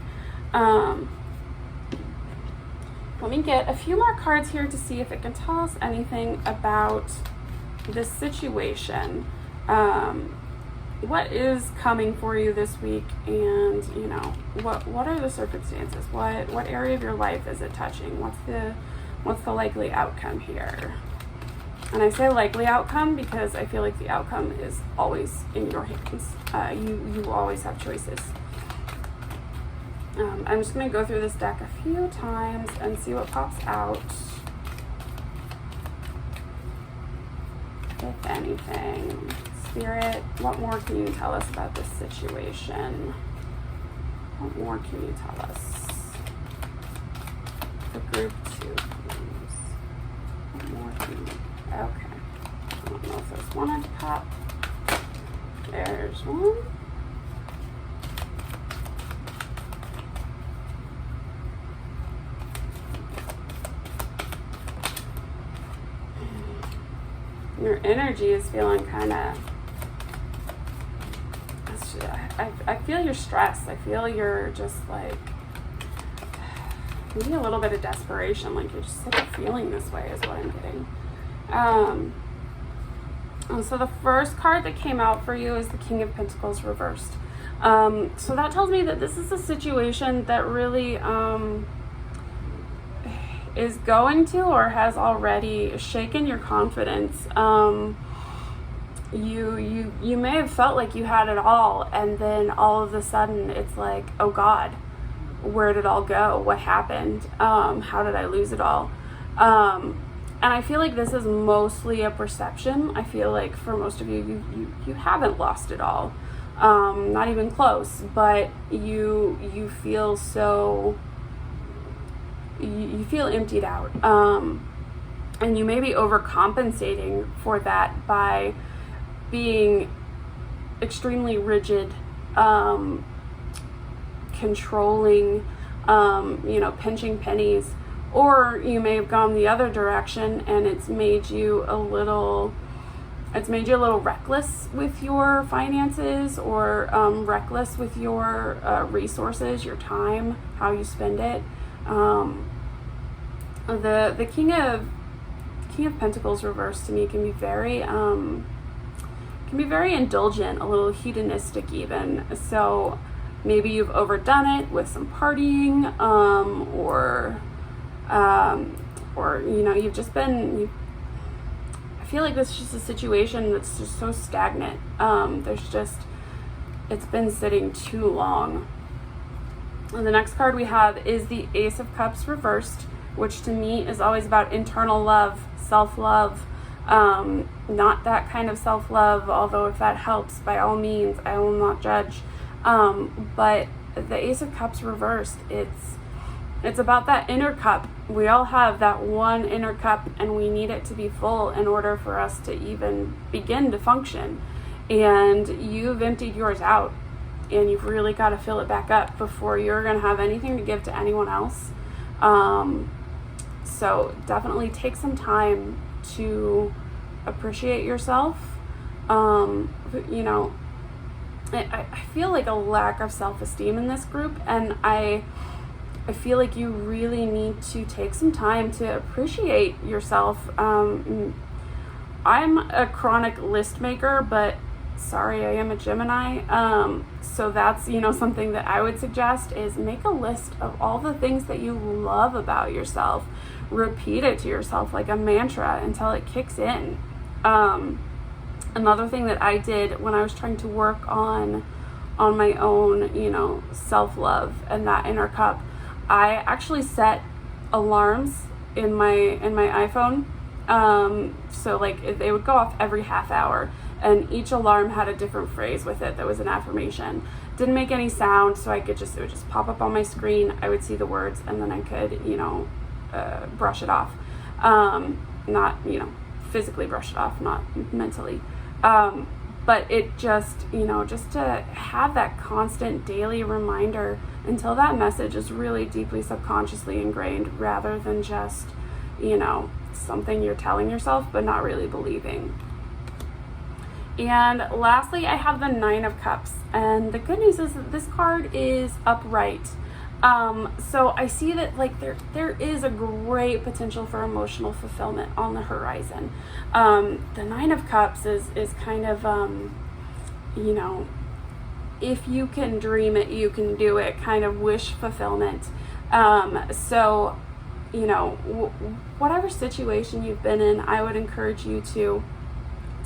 Let me get a few more cards here to see if it can tell us anything about this situation. What is coming for you this week, and you know, what are the circumstances? What area of your life is it touching? What's the likely outcome here? And I say likely outcome because I feel like the outcome is always in your hands. You always have choices. I'm just going to go through this deck a few times and see what pops out. If anything. Spirit, what more can you tell us about this situation? What more can you tell us? For group 2, please. What more can you... Okay. I don't know if there's one at the top. There's one. your energy is feeling kind of, I feel your stress. I feel you're just like, maybe a little bit of desperation, like you're just sick of feeling this way is what I'm getting. And so the first card that came out for you is the King of Pentacles reversed. So that tells me that this is a situation that really is going to or has already shaken your confidence. You may have felt like you had it all, and then all of a sudden it's like, oh God, where did it all go? What happened? How did I lose it all? And I feel like this is mostly a perception. I feel like for most of you, you haven't lost it all. Not even close, but you feel so, you feel emptied out. And you may be overcompensating for that by being extremely rigid, controlling, pinching pennies. Or you may have gone the other direction and it's made you a little reckless with your finances, or reckless with your resources, your time, how you spend it. The King of Pentacles reversed to me can be very indulgent, a little hedonistic even. So maybe you've overdone it with some partying, or you've just been, I feel like this is just a situation that's just so stagnant. It's been sitting too long. And the next card we have is the Ace of Cups reversed, which to me is always about internal love, self-love. Not that kind of self-love, although if that helps, by all means, I will not judge. But the Ace of Cups reversed, it's about that inner cup. We all have that one inner cup, and we need it to be full in order for us to even begin to function. And you've emptied yours out, and you've really got to fill it back up before you're going to have anything to give to anyone else. So definitely take some time to appreciate yourself. I feel like a lack of self-esteem in this group, and I feel like you really need to take some time to appreciate yourself. I'm a chronic list maker, but sorry, I am a Gemini. So that's, something that I would suggest is make a list of all the things that you love about yourself. Repeat it to yourself like a mantra until it kicks in. Another thing that I did when I was trying to work on my own, self-love and that inner cup, I actually set alarms in my iPhone. So like they would go off every half hour, and each alarm had a different phrase with it that was an affirmation. Didn't make any sound, so it would just pop up on my screen. I would see the words, and then I could, brush it off. Not, physically brush it off, not mentally. But it just, just to have that constant daily reminder until that message is really deeply subconsciously ingrained, rather than just, something you're telling yourself but not really believing. And lastly, I have the Nine of Cups. And the good news is that this card is upright. So I see that like there is a great potential for emotional fulfillment on the horizon. The Nine of Cups is kind of, if you can dream it, you can do it, kind of wish fulfillment. So, whatever situation you've been in, I would encourage you to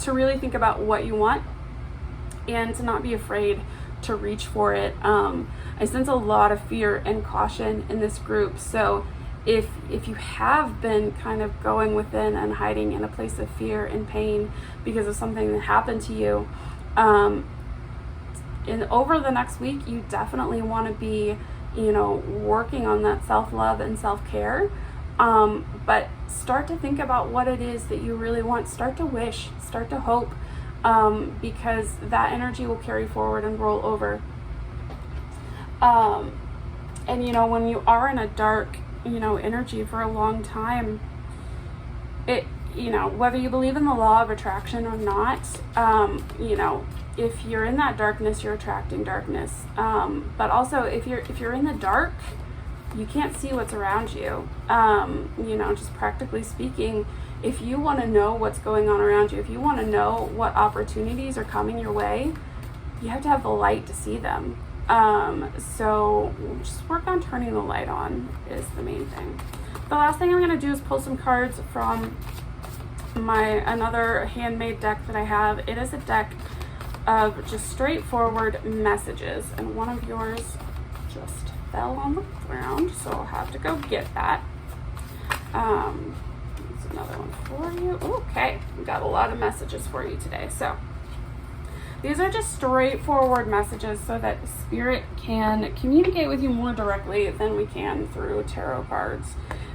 really think about what you want and to not be afraid to reach for it. I sense a lot of fear and caution in this group. So if you have been kind of going within and hiding in a place of fear and pain because of something that happened to you, over the next week, you definitely want to be, working on that self-love and self-care. But start to think about what it is that you really want. Start to wish, start to hope, because that energy will carry forward and roll over. And when you are in a dark, energy for a long time, you know, whether you believe in the law of attraction or not, you know, if you're in that darkness, you're attracting darkness. But also, if you're in the dark, you can't see what's around you. You know, just practically speaking, if you want to know what's going on around you, if you want to know what opportunities are coming your way, you have to have the light to see them. So just work on turning the light on is the main thing. The last thing I'm going to do is pull some cards from another handmade deck that I have. It is a deck of just straightforward messages, and one of yours just fell on the ground, so I'll have to go get that. There's another one for you. Okay, we got a lot of messages for you today. So these are just straightforward messages so that Spirit can communicate with you more directly than we can through tarot cards.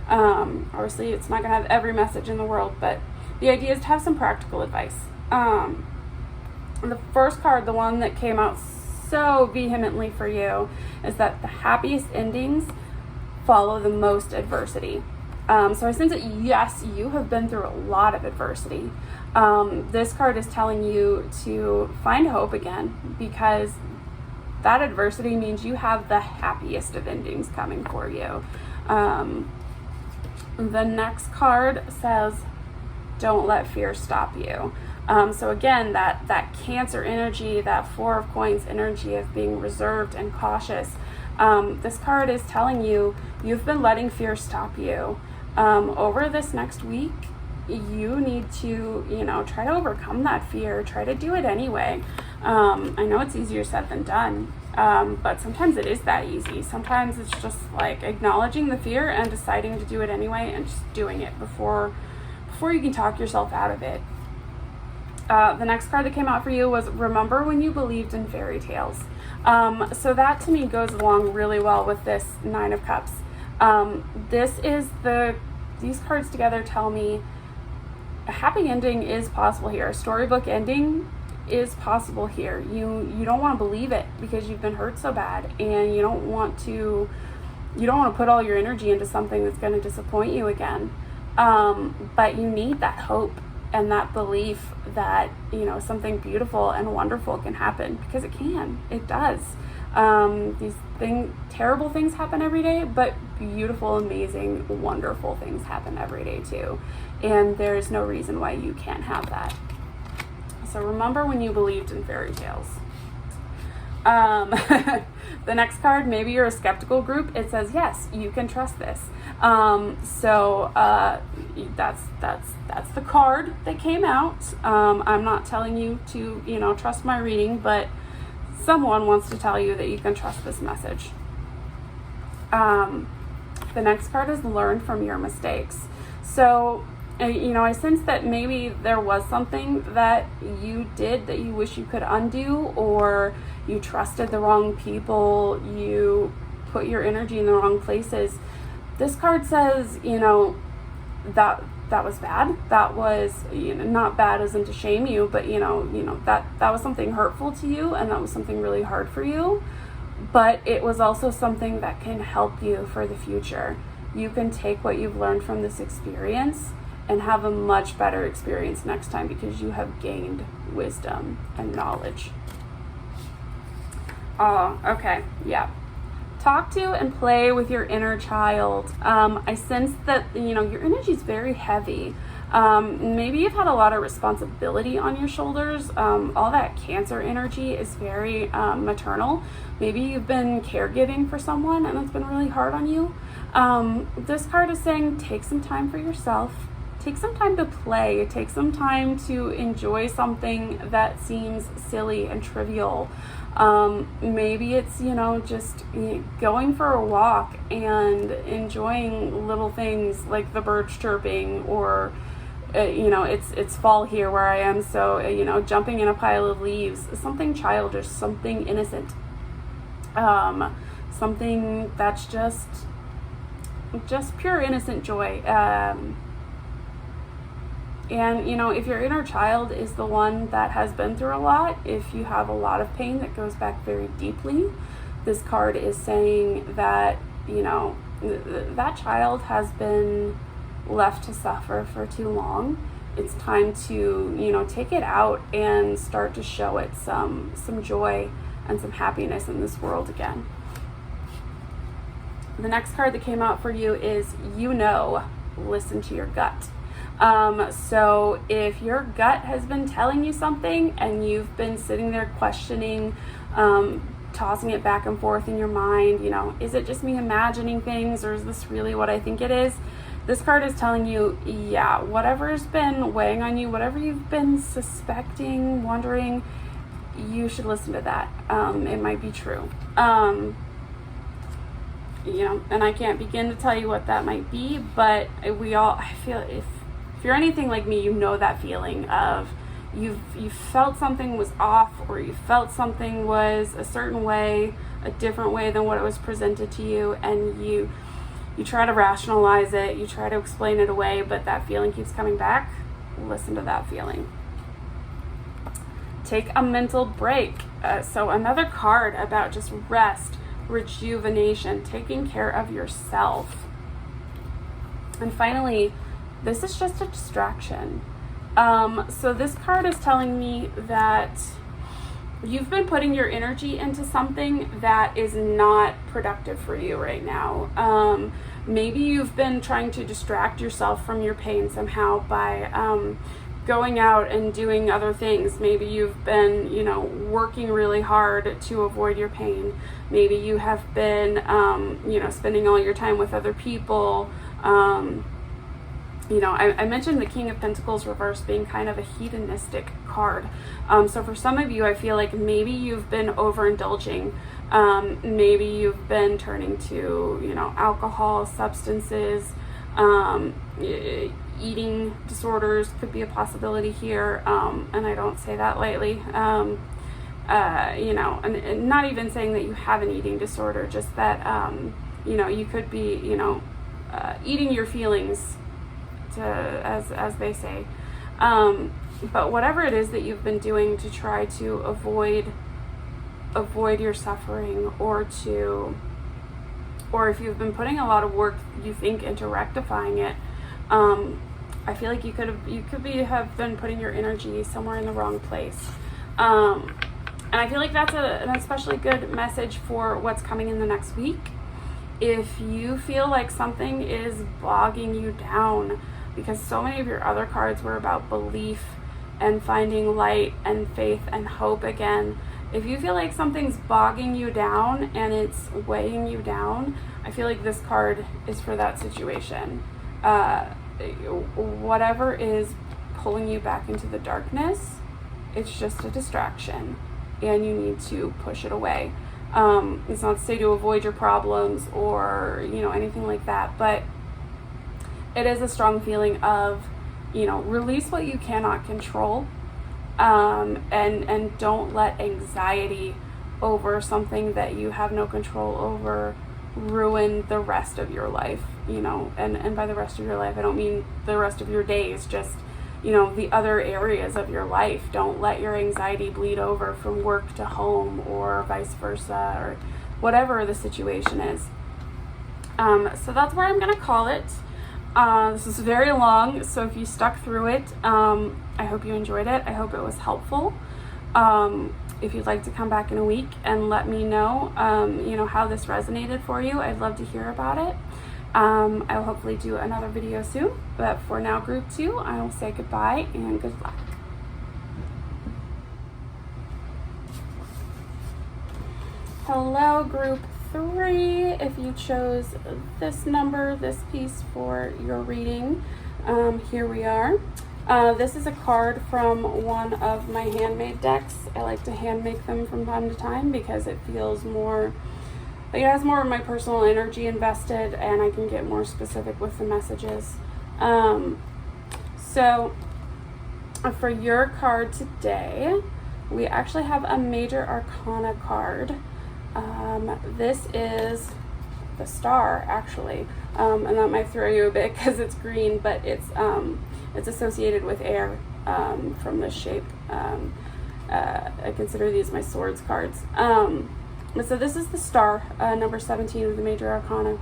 Obviously, it's not going to have every message in the world, but the idea is to have some practical advice. The first card, the one that came out so vehemently for you, is that the happiest endings follow the most adversity. So I sense that, yes, you have been through a lot of adversity. This card is telling you to find hope again, because that adversity means you have the happiest of endings coming for you. The next card says, don't let fear stop you. So again, that Cancer energy, that Four of Coins energy of being reserved and cautious. This card is telling you, you've been letting fear stop you. Over this next week, you need to, you know, try to overcome that fear. Try to do it anyway. I know it's easier said than done, but sometimes it is that easy. Sometimes it's just like acknowledging the fear and deciding to do it anyway, and just doing it before you can talk yourself out of it. The next card that came out for you was remember when you believed in fairy tales. So that to me goes along really well with this Nine of Cups. These cards together tell me a happy ending is possible here. A storybook ending is possible here. You don't want to believe it because you've been hurt so bad, and you don't want to put all your energy into something that's going to disappoint you again. But you need that hope and that belief that, you know, something beautiful and wonderful can happen, because it does. Terrible things happen every day, but beautiful, amazing, wonderful things happen every day too. And there's no reason why you can't have that. So remember when you believed in fairy tales. The next card, maybe you're a skeptical group. It says, yes, you can trust this. So that's the card that came out. I'm not telling you to, you know, trust my reading, but someone wants to tell you that you can trust this message. The next card is learn from your mistakes. So, you know, I sense that maybe there was something that you did that you wish you could undo, or you trusted the wrong people, you put your energy in the wrong places. This card says, you know, that was bad. That was, you know, not bad as in to shame you, but you know that was something hurtful to you, and that was something really hard for you. But it was also something that can help you for the future. You can take what you've learned from this experience and have a much better experience next time, because you have gained wisdom and knowledge. Oh, okay, yeah. Talk to and play with your inner child. I sense that, you know, your energy is very heavy. Maybe you've had a lot of responsibility on your shoulders. All that Cancer energy is very maternal. Maybe you've been caregiving for someone and it's been really hard on you. This card is saying take some time for yourself. Take some time to play. Take some time to enjoy something that seems silly and trivial. Maybe it's, you know, just going for a walk and enjoying little things like the birds chirping, or you know, it's fall here where I am, so you know, jumping in a pile of leaves, something childish, something innocent, something that's just pure innocent joy. And, you know, if your inner child is the one that has been through a lot, if you have a lot of pain that goes back very deeply, this card is saying that, you know, that child has been left to suffer for too long. It's time to, you know, take it out and start to show it some joy and some happiness in this world again. The next card that came out for you is, you know, listen to your gut. So if your gut has been telling you something and you've been sitting there questioning, tossing it back and forth in your mind, you know, is it just me imagining things, or is this really what I think it is? This card is telling you, yeah, whatever's been weighing on you, whatever you've been suspecting, wondering, you should listen to that. It might be true. You know, and I can't begin to tell you what that might be, but I feel if you're anything like me, you know that feeling of you felt something was off, or you felt something was a certain way, a different way than what it was presented to you, and you try to rationalize it, you try to explain it away, but that feeling keeps coming back. Listen to that feeling. Take a mental break. So another card about just rest, rejuvenation, taking care of yourself. And finally, this is just a distraction. So this card is telling me that you've been putting your energy into something that is not productive for you right now. Maybe you've been trying to distract yourself from your pain somehow by going out and doing other things. Maybe you've been, you know, working really hard to avoid your pain. Maybe you have been, you know, spending all your time with other people. You know, I mentioned the King of Pentacles reverse being kind of a hedonistic card. So for some of you, I feel like maybe you've been overindulging. Maybe you've been turning to, you know, alcohol, substances, eating disorders could be a possibility here. And I don't say that lightly. You know, and not even saying that you have an eating disorder, just that, you know, you could be, you know, eating your feelings, as they say. But whatever it is that you've been doing to try to avoid your suffering, or if you've been putting a lot of work, you think, into rectifying it, I feel like you could have been putting your energy somewhere in the wrong place. And I feel like that's an especially good message for what's coming in the next week. If you feel like something is bogging you down, because so many of your other cards were about belief and finding light and faith and hope again. If you feel like something's bogging you down and it's weighing you down, I feel like this card is for that situation. Whatever is pulling you back into the darkness, it's just a distraction, and you need to push it away. It's not to say to avoid your problems or, you know, anything like that, but it is a strong feeling of, you know, release what you cannot control, and don't let anxiety over something that you have no control over ruin the rest of your life, you know, and by the rest of your life, I don't mean the rest of your days, just, you know, the other areas of your life. Don't let your anxiety bleed over from work to home, or vice versa, or whatever the situation is. So that's where I'm going to call it. This is very long, so if you stuck through it, I hope you enjoyed it. I hope it was helpful. If you'd like to come back in a week and let me know, you know, how this resonated for you, I'd love to hear about it. I will hopefully do another video soon, but for now, group 2, I will say goodbye and good luck. Hello, group 3. If you chose this number, this piece for your reading, here we are. This is a card from one of my handmade decks. I like to hand make them from time to time because it feels more, like it has more of my personal energy invested, and I can get more specific with the messages. So for your card today, we actually have a Major Arcana card. This is the Star, actually, and that might throw you a bit because it's green, but it's associated with air, from the shape. I consider these my swords cards. So this is the Star, number 17 of the Major Arcana.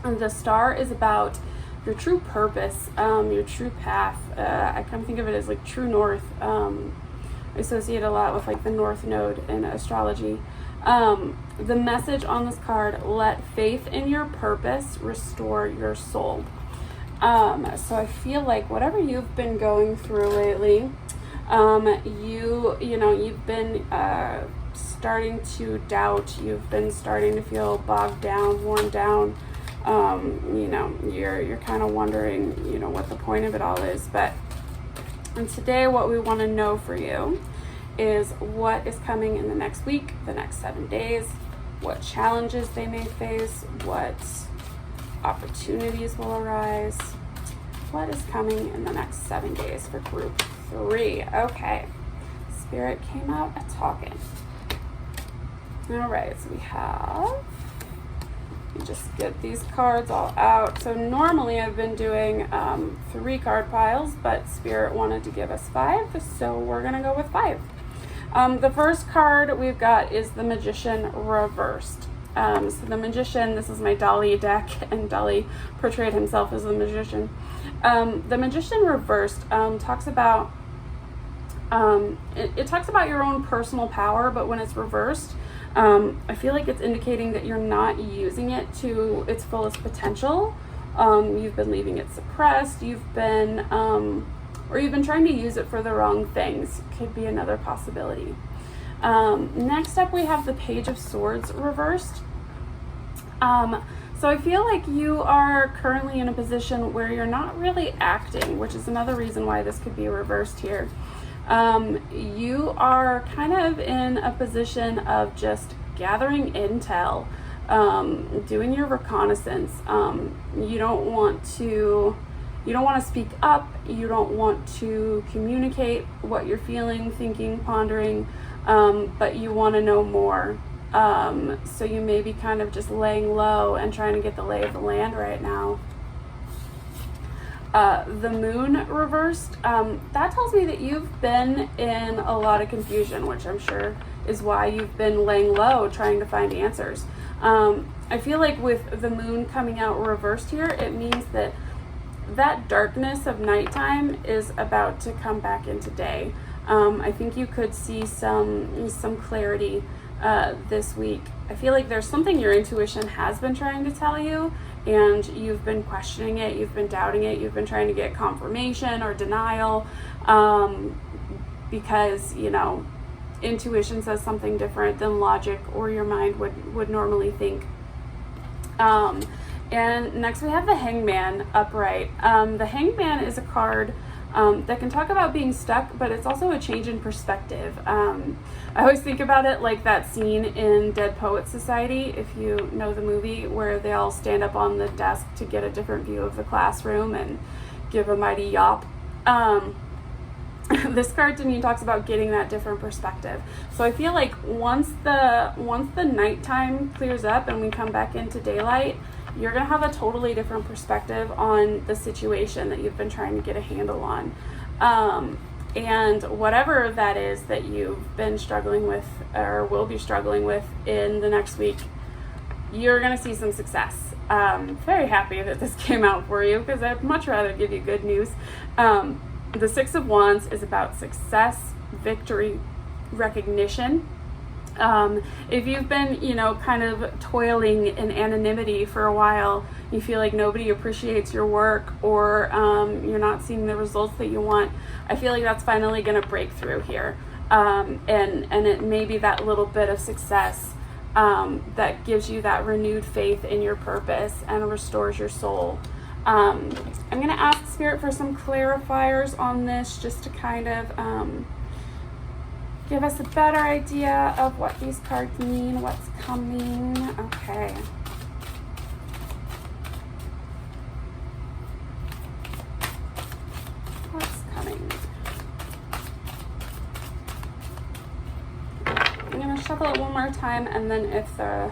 And the Star is about your true purpose, your true path. I kind of think of it as like true north. I associate a lot with like the North Node in astrology. The message on this card: let faith in your purpose restore your soul. So I feel like whatever you've been going through lately, you've been starting to doubt. You've been starting to feel bogged down, worn down. You're kind of wondering, what the point of it all is. And today, what we want to know for you is what is coming in the next week, the next 7 days, what challenges they may face, what opportunities will arise, what is coming in the next 7 days for group 3. Okay, Spirit came out a talking. All right, so we have, you just get these cards all out. So normally I've been doing 3 card piles, but Spirit wanted to give us 5, so we're gonna go with 5. The first card we've got is the Magician reversed. So the Magician, this is my Dolly deck, and Dolly portrayed himself as the Magician. The Magician reversed talks about, it talks about your own personal power, but when it's reversed, I feel like it's indicating that you're not using it to its fullest potential. You've been leaving it suppressed. You've been trying to use it for the wrong things. Could be another possibility. Next up, we have the Page of Swords reversed. So I feel like you are currently in a position where you're not really acting, which is another reason why this could be reversed here. You are kind of in a position of just gathering intel, doing your reconnaissance. You don't want to speak up. You don't want to communicate what you're feeling, thinking, pondering, but you want to know more. So you may be kind of just laying low and trying to get the lay of the land right now. The Moon reversed, that tells me that you've been in a lot of confusion, which I'm sure is why you've been laying low trying to find answers. I feel like with the Moon coming out reversed here, it means that darkness of nighttime is about to come back into day. I think you could see some clarity this week. I feel like there's something your intuition has been trying to tell you, and you've been questioning it, you've been doubting it, you've been trying to get confirmation or denial, because intuition says something different than logic or your mind would normally think. And next we have the Hangman upright. The Hangman is a card that can talk about being stuck, but it's also a change in perspective. I always think about it like that scene in Dead Poets Society, if you know the movie, where they all stand up on the desk to get a different view of the classroom and give a mighty yawp. This card to me talks about getting that different perspective. So I feel like once the nighttime clears up and we come back into daylight, you're going to have a totally different perspective on the situation that you've been trying to get a handle on. And whatever that is that you've been struggling with or will be struggling with in the next week, you're going to see some success. Very happy that this came out for you, because I'd much rather give you good news. The Six of Wands is about success, victory, recognition. If you've been, kind of toiling in anonymity for a while, you feel like nobody appreciates your work, or you're not seeing the results that you want, I feel like that's finally going to break through here. And it may be that little bit of success that gives you that renewed faith in your purpose and restores your soul. I'm going to ask Spirit for some clarifiers on this, just to kind of give us a better idea of what these cards mean, what's coming. Okay. What's coming? I'm going to shuffle it one more time, and then if the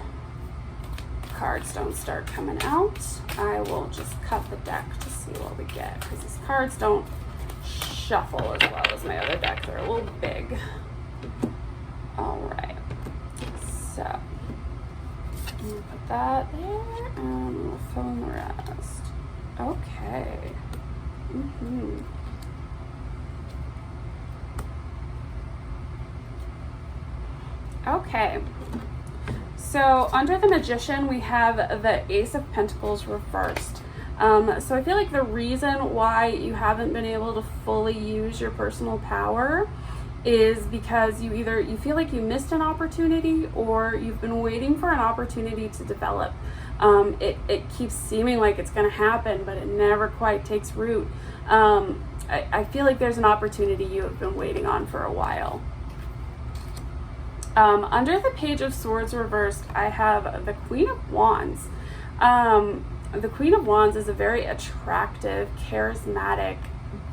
cards don't start coming out, I will just cut the deck to see what we get, because these cards don't shuffle as well as my other deck. They're a little big. Alright, so I'm gonna put that there and we'll fill in the rest. Okay. Okay. Mm-hmm. Okay. So under the Magician, we have the Ace of Pentacles reversed. So I feel like the reason why you haven't been able to fully use your personal power is because you feel like you missed an opportunity, or you've been waiting for an opportunity to develop. It keeps seeming like it's going to happen, but it never quite takes root. I feel like there's an opportunity you have been waiting on for a while. Under the Page of Swords reversed, I have the Queen of Wands. The Queen of Wands is a very attractive, charismatic,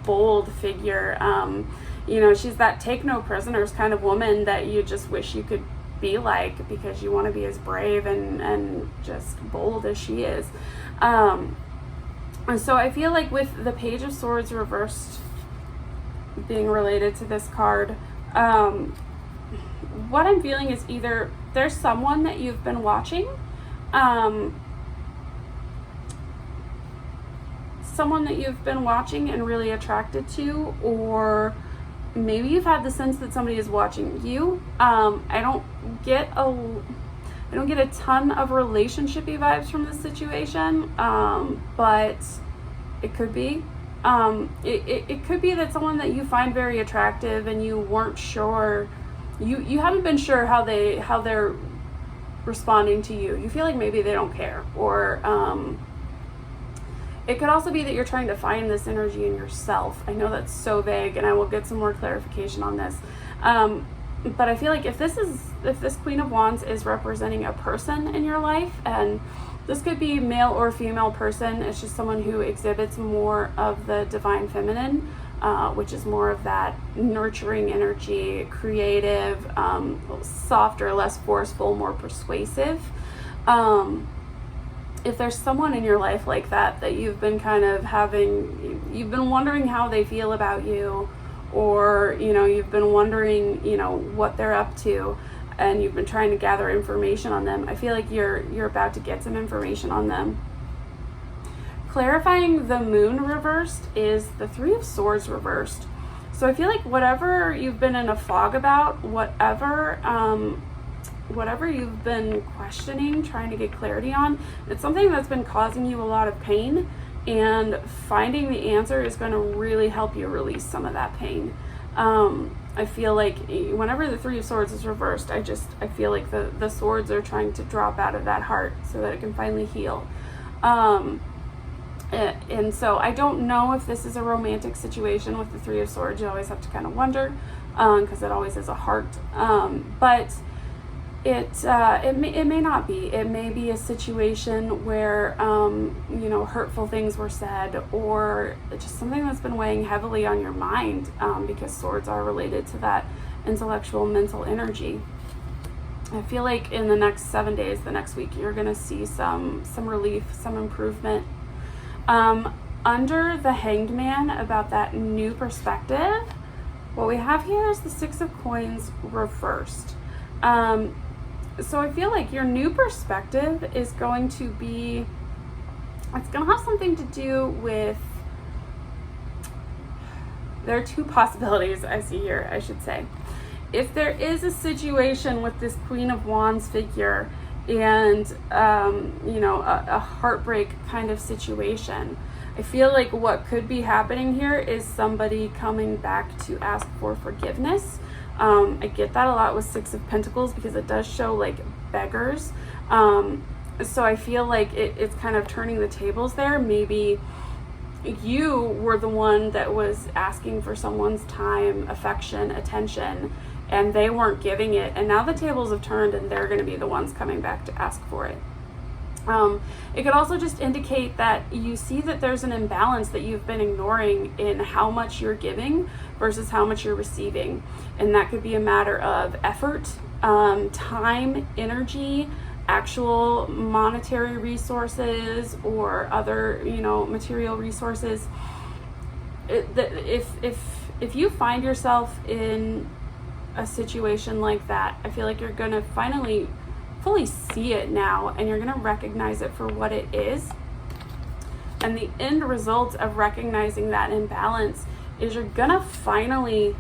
bold figure. She's that take no prisoners kind of woman that you just wish you could be like, because you want to be as brave and just bold as she is. And so I feel like with the Page of Swords reversed being related to this card, what I'm feeling is either there's someone that you've been watching, and really attracted to, or maybe you've had the sense that somebody is watching you. I don't get a ton of relationshipy vibes from this situation, but it could be. It could be that someone that you find very attractive and you weren't sure, you haven't been sure how they're responding to you. You feel like maybe they don't care, or it could also be that you're trying to find this energy in yourself. I know that's so vague, and I will get some more clarification on this. But I feel like if this Queen of Wands is representing a person in your life, and this could be male or female person, it's just someone who exhibits more of the divine feminine, which is more of that nurturing energy, creative, softer, less forceful, more persuasive. If there's someone in your life like that you've been you've been wondering how they feel about you, or, you've been wondering, what they're up to, and you've been trying to gather information on them, I feel like you're about to get some information on them. Clarifying the Moon reversed is the Three of Swords reversed. So I feel like whatever you've been in a fog about, whatever you've been questioning, trying to get clarity on, it's something that's been causing you a lot of pain, and finding the answer is going to really help you release some of that pain. I feel like whenever the Three of Swords is reversed, I feel like the swords are trying to drop out of that heart so that it can finally heal. And so I don't know if this is a romantic situation with the Three of Swords. You always have to kind of wonder, because it always is a heart. But it may not be. It may be a situation where hurtful things were said, or just something that's been weighing heavily on your mind, because swords are related to that intellectual, mental energy. I feel like in the next 7 days, the next week, you're going to see some relief, some improvement. Under the Hanged Man, about that new perspective, what we have here is the Six of Coins reversed. So I feel like your new perspective is going to be, it's going to have something to do with, there are two possibilities I see here, I should say. If there is a situation with this Queen of Wands figure, and a heartbreak kind of situation, I feel like what could be happening here is somebody coming back to ask for forgiveness. I get that a lot with Six of Pentacles, because it does show like beggars. So I feel like it's kind of turning the tables there. Maybe you were the one that was asking for someone's time, affection, attention, and they weren't giving it, and now the tables have turned and they're going to be the ones coming back to ask for it. It could also just indicate that you see that there's an imbalance that you've been ignoring in how much you're giving versus how much you're receiving, and that could be a matter of effort, time, energy, actual monetary resources, or other material resources. If you find yourself in a situation like that, I feel like you're gonna finally fully see it now, and you're gonna recognize it for what it is. And the end result of recognizing that imbalance is you're gonna finally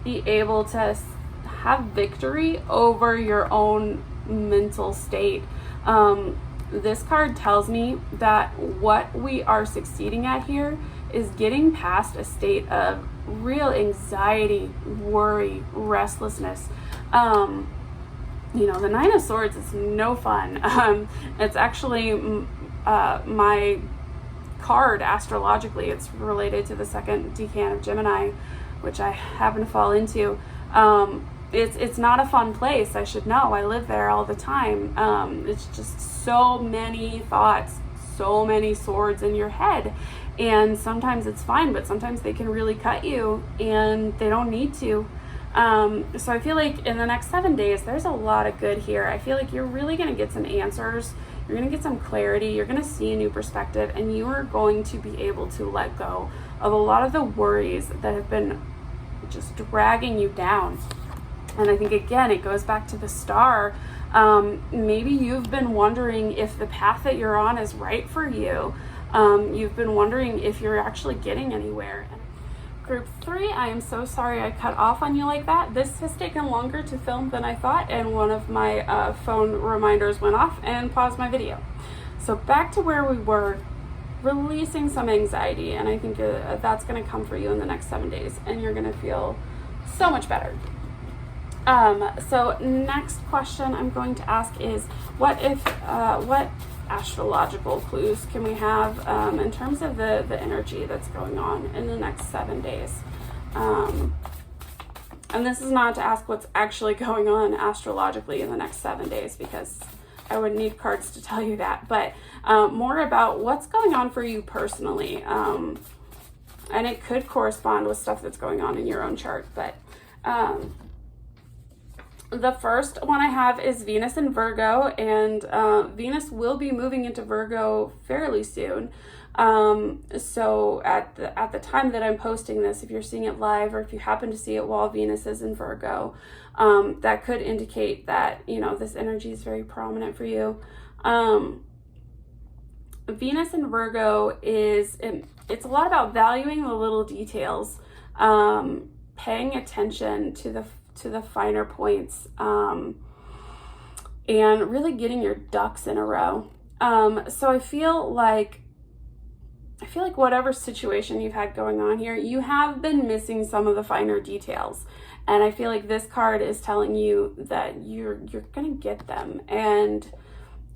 be able to have victory over your own mental state. This card tells me that what we are succeeding at here is getting past a state of real anxiety, worry, restlessness. The Nine of Swords is no fun. It's actually my card astrologically. It's related to the second decan of Gemini, which I happen to fall into. It's not a fun place. I should know. I live there all the time. It's just so many thoughts, so many swords in your head. And sometimes it's fine, but sometimes they can really cut you, and they don't need to. So I feel like in the next 7 days, there's a lot of good here. I feel like you're really going to get some answers. You're going to get some clarity. You're going to see a new perspective, and you are going to be able to let go of a lot of the worries that have been just dragging you down. And I think, again, it goes back to the star. Maybe you've been wondering if the path that you're on is right for you. You've been wondering if you're actually getting anywhere. Group 3, I am so sorry I cut off on you like that. This has taken longer to film than I thought, and one of my phone reminders went off and paused my video. So back to where we were, releasing some anxiety, and I think that's going to come for you in the next 7 days, and you're going to feel so much better. So next question I'm going to ask is, what astrological clues can we have in terms of the energy that's going on in the next 7 days? And this is not to ask what's actually going on astrologically in the next 7 days, because I would need cards to tell you that, but more about what's going on for you personally. And it could correspond with stuff that's going on in your own chart, but the first one I have is Venus in Virgo, and Venus will be moving into Virgo fairly soon. So at the time that I'm posting this, if you're seeing it live, or if you happen to see it while Venus is in Virgo, that could indicate that, this energy is very prominent for you. Venus in Virgo it's a lot about valuing the little details, paying attention to the finer points, and really getting your ducks in a row. So I feel like whatever situation you've had going on here, you have been missing some of the finer details. And I feel like this card is telling you that you're going to get them. And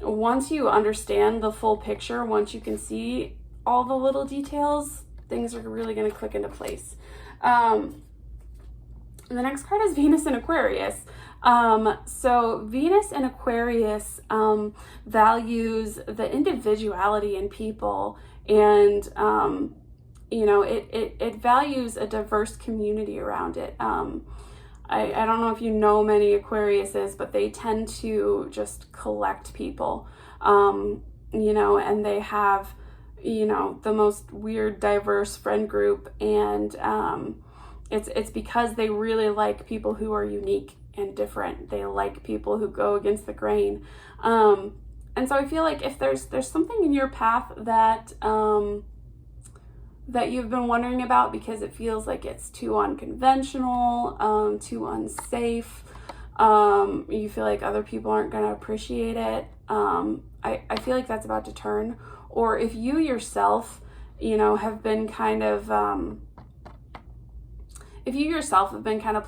once you understand the full picture, once you can see all the little details, things are really going to click into place. The next card is Venus in Aquarius. So Venus in Aquarius values the individuality in people, and it values a diverse community around it. I don't know if you know many Aquariuses, but they tend to just collect people, and they have, the most weird, diverse friend group, and it's because they really like people who are unique and different. They like people who go against the grain. And so I feel like if there's something in your path that that you've been wondering about because it feels like it's too unconventional, too unsafe, you feel like other people aren't going to appreciate it, I feel like that's about to turn. Or if you yourself, have been kind of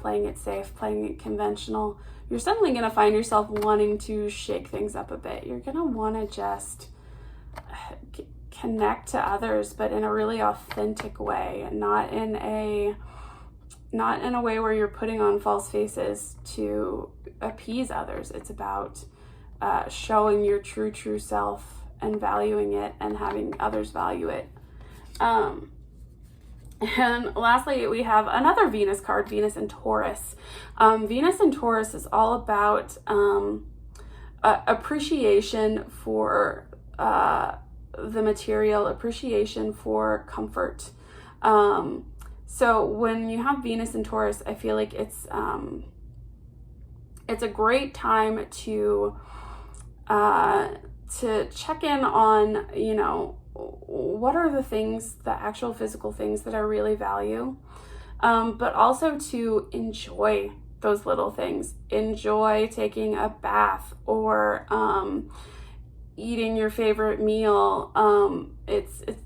playing it safe, playing it conventional, you're suddenly going to find yourself wanting to shake things up a bit. You're going to want to just connect to others, but in a really authentic way, and not in a way where you're putting on false faces to appease others. It's about showing your true self and valuing it and having others value it. And lastly, we have another Venus card, Venus in Taurus. Venus in Taurus is all about appreciation for the material, appreciation for comfort. So when you have Venus in Taurus, I feel like it's a great time to check in on, what are the things, the actual physical things that I really value, but also to enjoy those little things. Enjoy taking a bath or eating your favorite meal.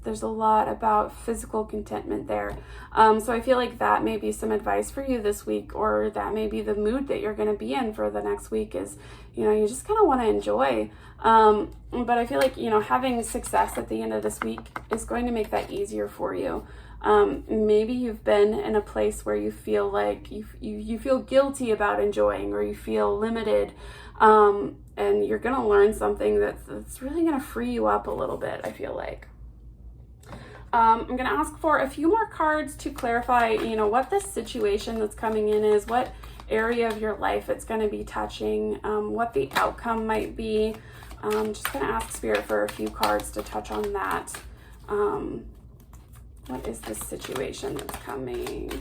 There's a lot about physical contentment there. So I feel like that may be some advice for you this week, or that may be the mood that you're going to be in for the next week is, you just kind of want to enjoy. But I feel like, having success at the end of this week is going to make that easier for you. Maybe you've been in a place where you feel like you feel guilty about enjoying, or you feel limited, and you're going to learn something that's really going to free you up a little bit, I feel like. I'm going to ask for a few more cards to clarify, what this situation that's coming in is, what area of your life it's going to be touching, what the outcome might be. I'm just going to ask Spirit for a few cards to touch on that. What is this situation that's coming?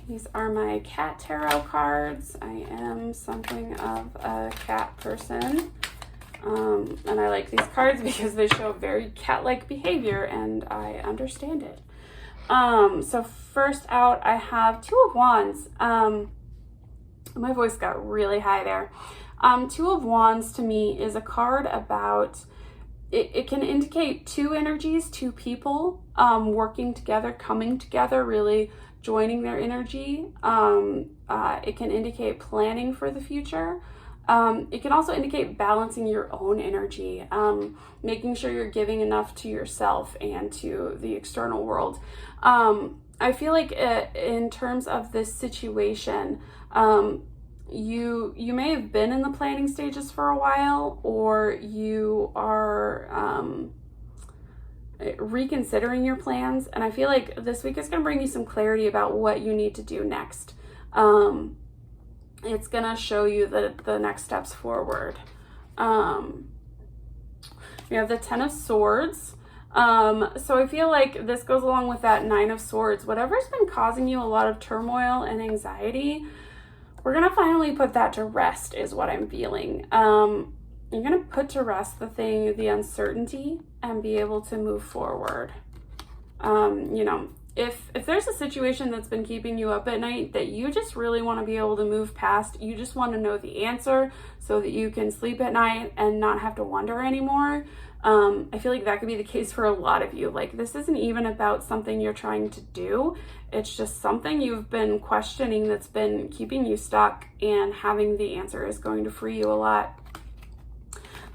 These are my cat tarot cards. I am something of a cat person. And I like these cards because they show very cat-like behavior, and I understand it. So first out, I have Two of Wands. My voice got really high there. Two of Wands to me is a card about, it can indicate two energies, two people working together, coming together, really joining their energy. It can indicate planning for the future. It can also indicate balancing your own energy, making sure you're giving enough to yourself and to the external world. I feel like in terms of this situation, you may have been in the planning stages for a while, or you are reconsidering your plans. And I feel like this week is going to bring you some clarity about what you need to do next. It's going to show you the next steps forward. We have the Ten of Swords. So I feel like this goes along with that Nine of Swords. Whatever's been causing you a lot of turmoil and anxiety, we're going to finally put that to rest, is what I'm feeling. You're going to put to rest the uncertainty, and be able to move forward. If there's a situation that's been keeping you up at night that you just really want to be able to move past, you just want to know the answer so that you can sleep at night and not have to wonder anymore, I feel like that could be the case for a lot of you. Like, this isn't even about something you're trying to do. It's just something you've been questioning that's been keeping you stuck, and having the answer is going to free you a lot.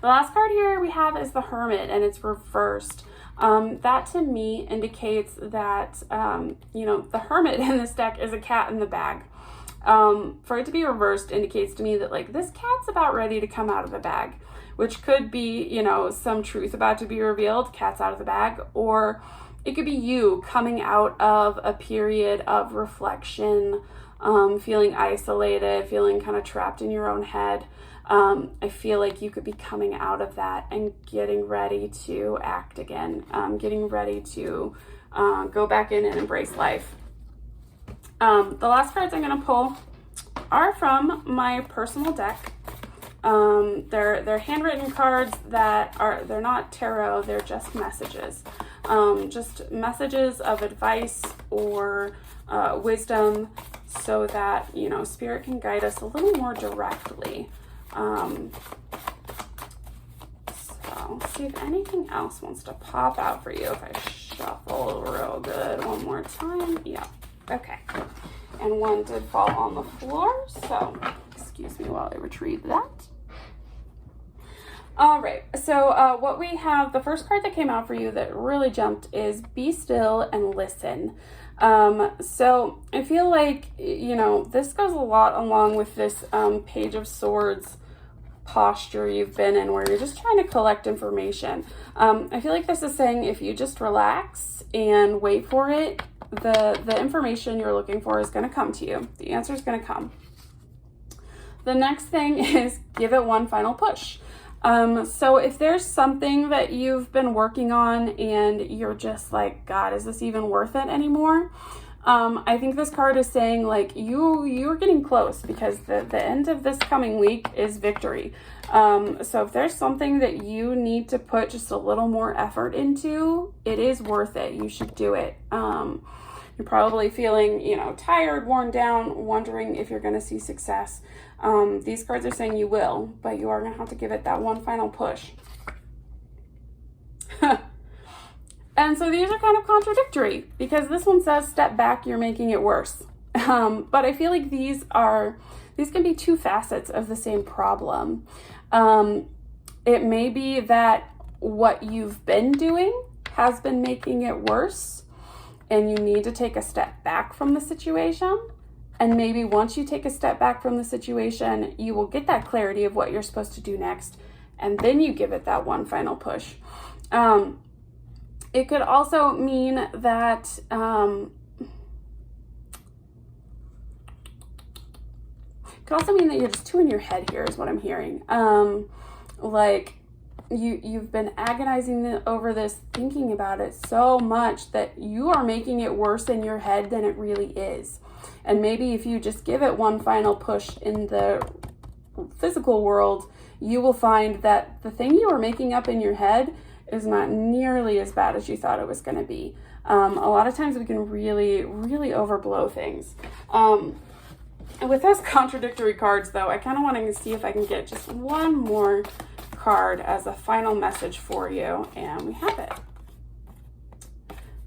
The last card here we have is the Hermit, and it's reversed. That to me indicates that, the Hermit in this deck is a cat in the bag. For it to be reversed indicates to me that, like, this cat's about ready to come out of the bag, which could be, some truth about to be revealed, cat's out of the bag, or it could be you coming out of a period of reflection, feeling isolated, feeling kind of trapped in your own head. I feel like you could be coming out of that and getting ready to act again, getting ready to go back in and embrace life. The last cards I'm going to pull are from my personal deck. They're handwritten cards they're not tarot, they're just messages. Just messages of advice or wisdom, so that, Spirit can guide us a little more directly. So see if anything else wants to pop out for you. If I shuffle real good one more time. Yeah. Okay. And one did fall on the floor, so excuse me while I retrieve that. All right, so what we have, the first card that came out for you that really jumped is Be Still and Listen. So I feel like, this goes a lot along with this Page of Swords posture you've been in, where you're just trying to collect information. I feel like this is saying, if you just relax and wait for it, the information you're looking for is going to come to you. The answer is going to come. The next thing is give it one final push. So if there's something that you've been working on and you're just like, God, is this even worth it anymore? I think this card is saying like you're getting close, because the end of this coming week is victory. So if there's something that you need to put just a little more effort into, it is worth it. You should do it. You're probably feeling, tired, worn down, wondering if you're going to see success. These cards are saying you will, but you are going to have to give it that one final push. And so these are kind of contradictory, because this one says step back, you're making it worse. But I feel like these can be two facets of the same problem. It may be that what you've been doing has been making it worse, and you need to take a step back from the situation. And maybe once you take a step back from the situation, you will get that clarity of what you're supposed to do next, and then you give it that one final push. It could also mean that you're just too in your head here, is what I'm hearing. Like you've been agonizing over this, thinking about it so much that you are making it worse in your head than it really is. And maybe if you just give it one final push in the physical world, you will find that the thing you were making up in your head is not nearly as bad as you thought it was going to be. A lot of times we can really, really overblow things. And with those contradictory cards, though, I kind of want to see if I can get just one more card as a final message for you. And we have it.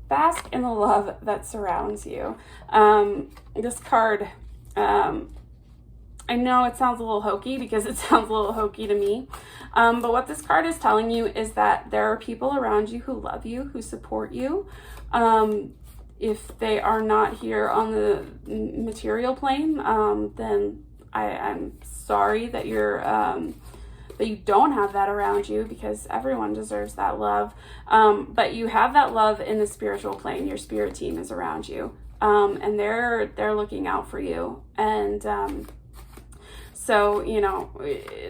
Bask in the love that surrounds you. This card, I know it sounds a little hokey, because it sounds a little hokey to me. But what this card is telling you is that there are people around you who love you, who support you. If they are not here on the material plane, then I'm sorry that that you don't have that around you, because everyone deserves that love. But you have that love in the spiritual plane. Your spirit team is around you, and they're looking out for you. And so,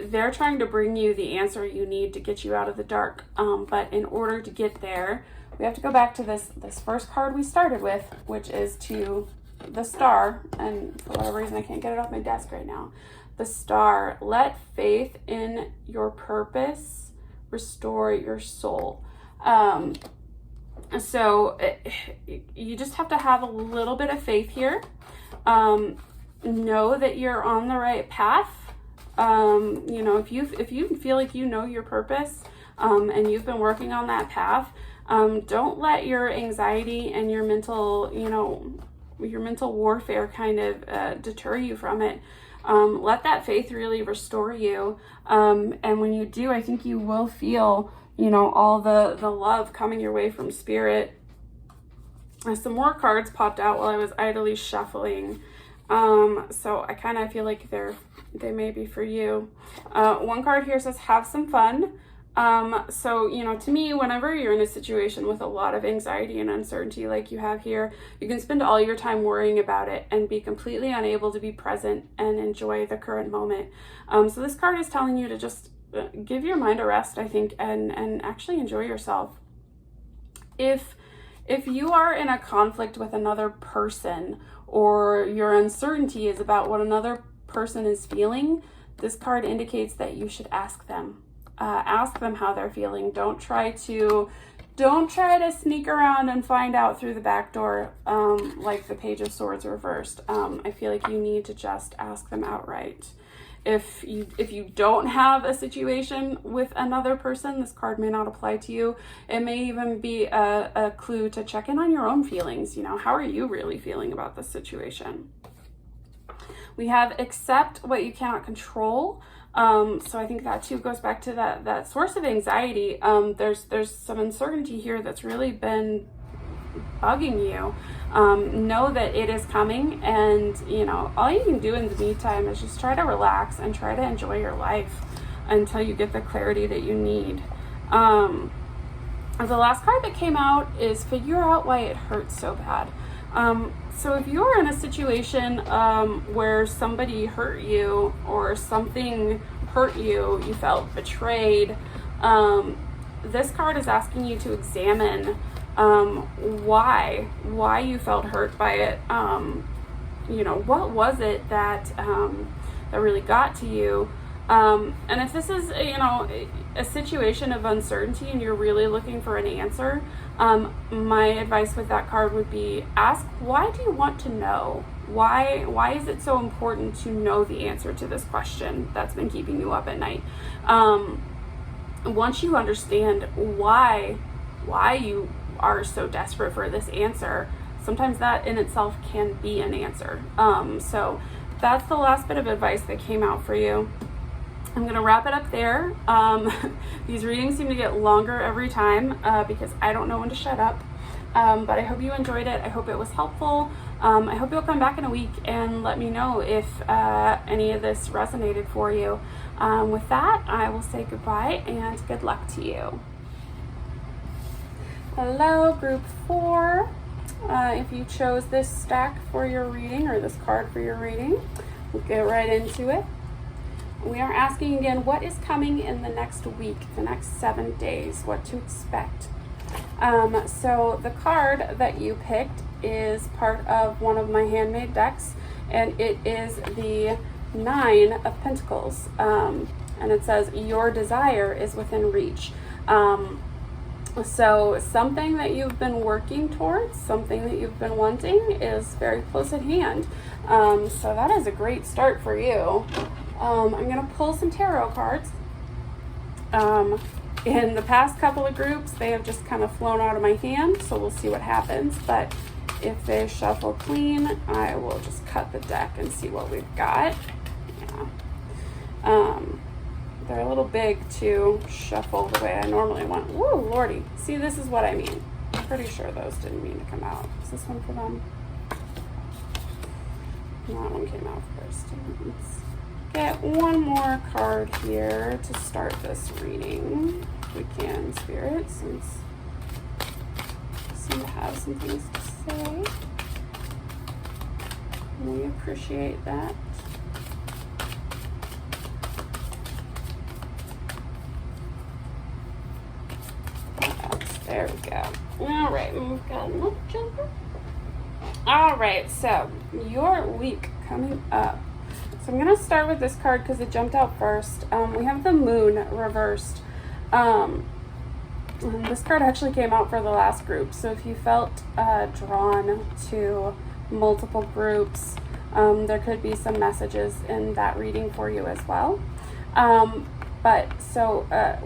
they're trying to bring you the answer you need to get you out of the dark. But in order to get there, we have to go back to this first card we started with, which is to the Star. And for whatever reason, I can't get it off my desk right now. The Star. Let faith in your purpose restore your soul. So you just have to have a little bit of faith here. Know that you're on the right path. If you feel like you know your purpose, and you've been working on that path, don't let your anxiety and your mental warfare kind of deter you from it. Let that faith really restore you. And when you do, I think you will feel, all the love coming your way from spirit. Some more cards popped out while I was idly shuffling. So I kind of feel like they may be for you. One card here says, have some fun. So, to me, whenever you're in a situation with a lot of anxiety and uncertainty like you have here, you can spend all your time worrying about it and be completely unable to be present and enjoy the current moment. So this card is telling you to just give your mind a rest, I think, and actually enjoy yourself. If you are in a conflict with another person, or your uncertainty is about what another person is feeling, this card indicates that you should ask them. Ask them how they're feeling. Don't try to sneak around and find out through the back door, like the Page of Swords reversed. I feel like you need to just ask them outright. If you don't have a situation with another person, this card may not apply to you. It may even be a clue to check in on your own feelings. How are you really feeling about this situation? We have accept what you cannot control. So I think that too goes back to that source of anxiety. There's some uncertainty here that's really been bugging you. Know that it is coming, and all you can do in the meantime is just try to relax and try to enjoy your life until you get the clarity that you need. The last card that came out is figure out why it hurts so bad. So if you're in a situation where somebody hurt you or something hurt you, you felt betrayed, this card is asking you to examine why you felt hurt by it. You know, what was it that that really got to you? And if this is, you know, a situation of uncertainty and you're really looking for an answer, my advice with that card would be ask, why do you want to know? Why is it so important to know the answer to this question that's been keeping you up at night? Once you understand why you are so desperate for this answer, sometimes that in itself can be an answer. So that's the last bit of advice that came out for you. I'm going to wrap it up there. These readings seem to get longer every time because I don't know when to shut up. But I hope you enjoyed it. I hope it was helpful. I hope you'll come back in a week and let me know if any of this resonated for you. With that, I will say goodbye and good luck to you. Hello, group 4. If you chose this stack for your reading or this card for your reading, we'll get right into it. We are asking again, what is coming in the next week, the next 7 days, what to expect. So the card that you picked is part of one of my handmade decks, and it is the 9 of Pentacles. And it says, your desire is within reach. So something that you've been working towards, something that you've been wanting is very close at hand. So that is a great start for you. I'm going to pull some tarot cards. In the past couple of groups, they have just kind of flown out of my hand, so we'll see what happens. But if they shuffle clean, I will just cut the deck and see what we've got. Yeah. They're a little big to shuffle the way I normally want. Woo, lordy. See, this is what I mean. I'm pretty sure those didn't mean to come out. Is this one for them? No, that one came out first. Let's get one more card here to start this reading. If we can, Spirit, since we seem to have some things to say. We appreciate that. There we go. All right, we've got another jumper. All right, so your week coming up. So I'm going to start with this card because it jumped out first. We have the Moon reversed. This card actually came out for the last group. So if you felt drawn to multiple groups, there could be some messages in that reading for you as well.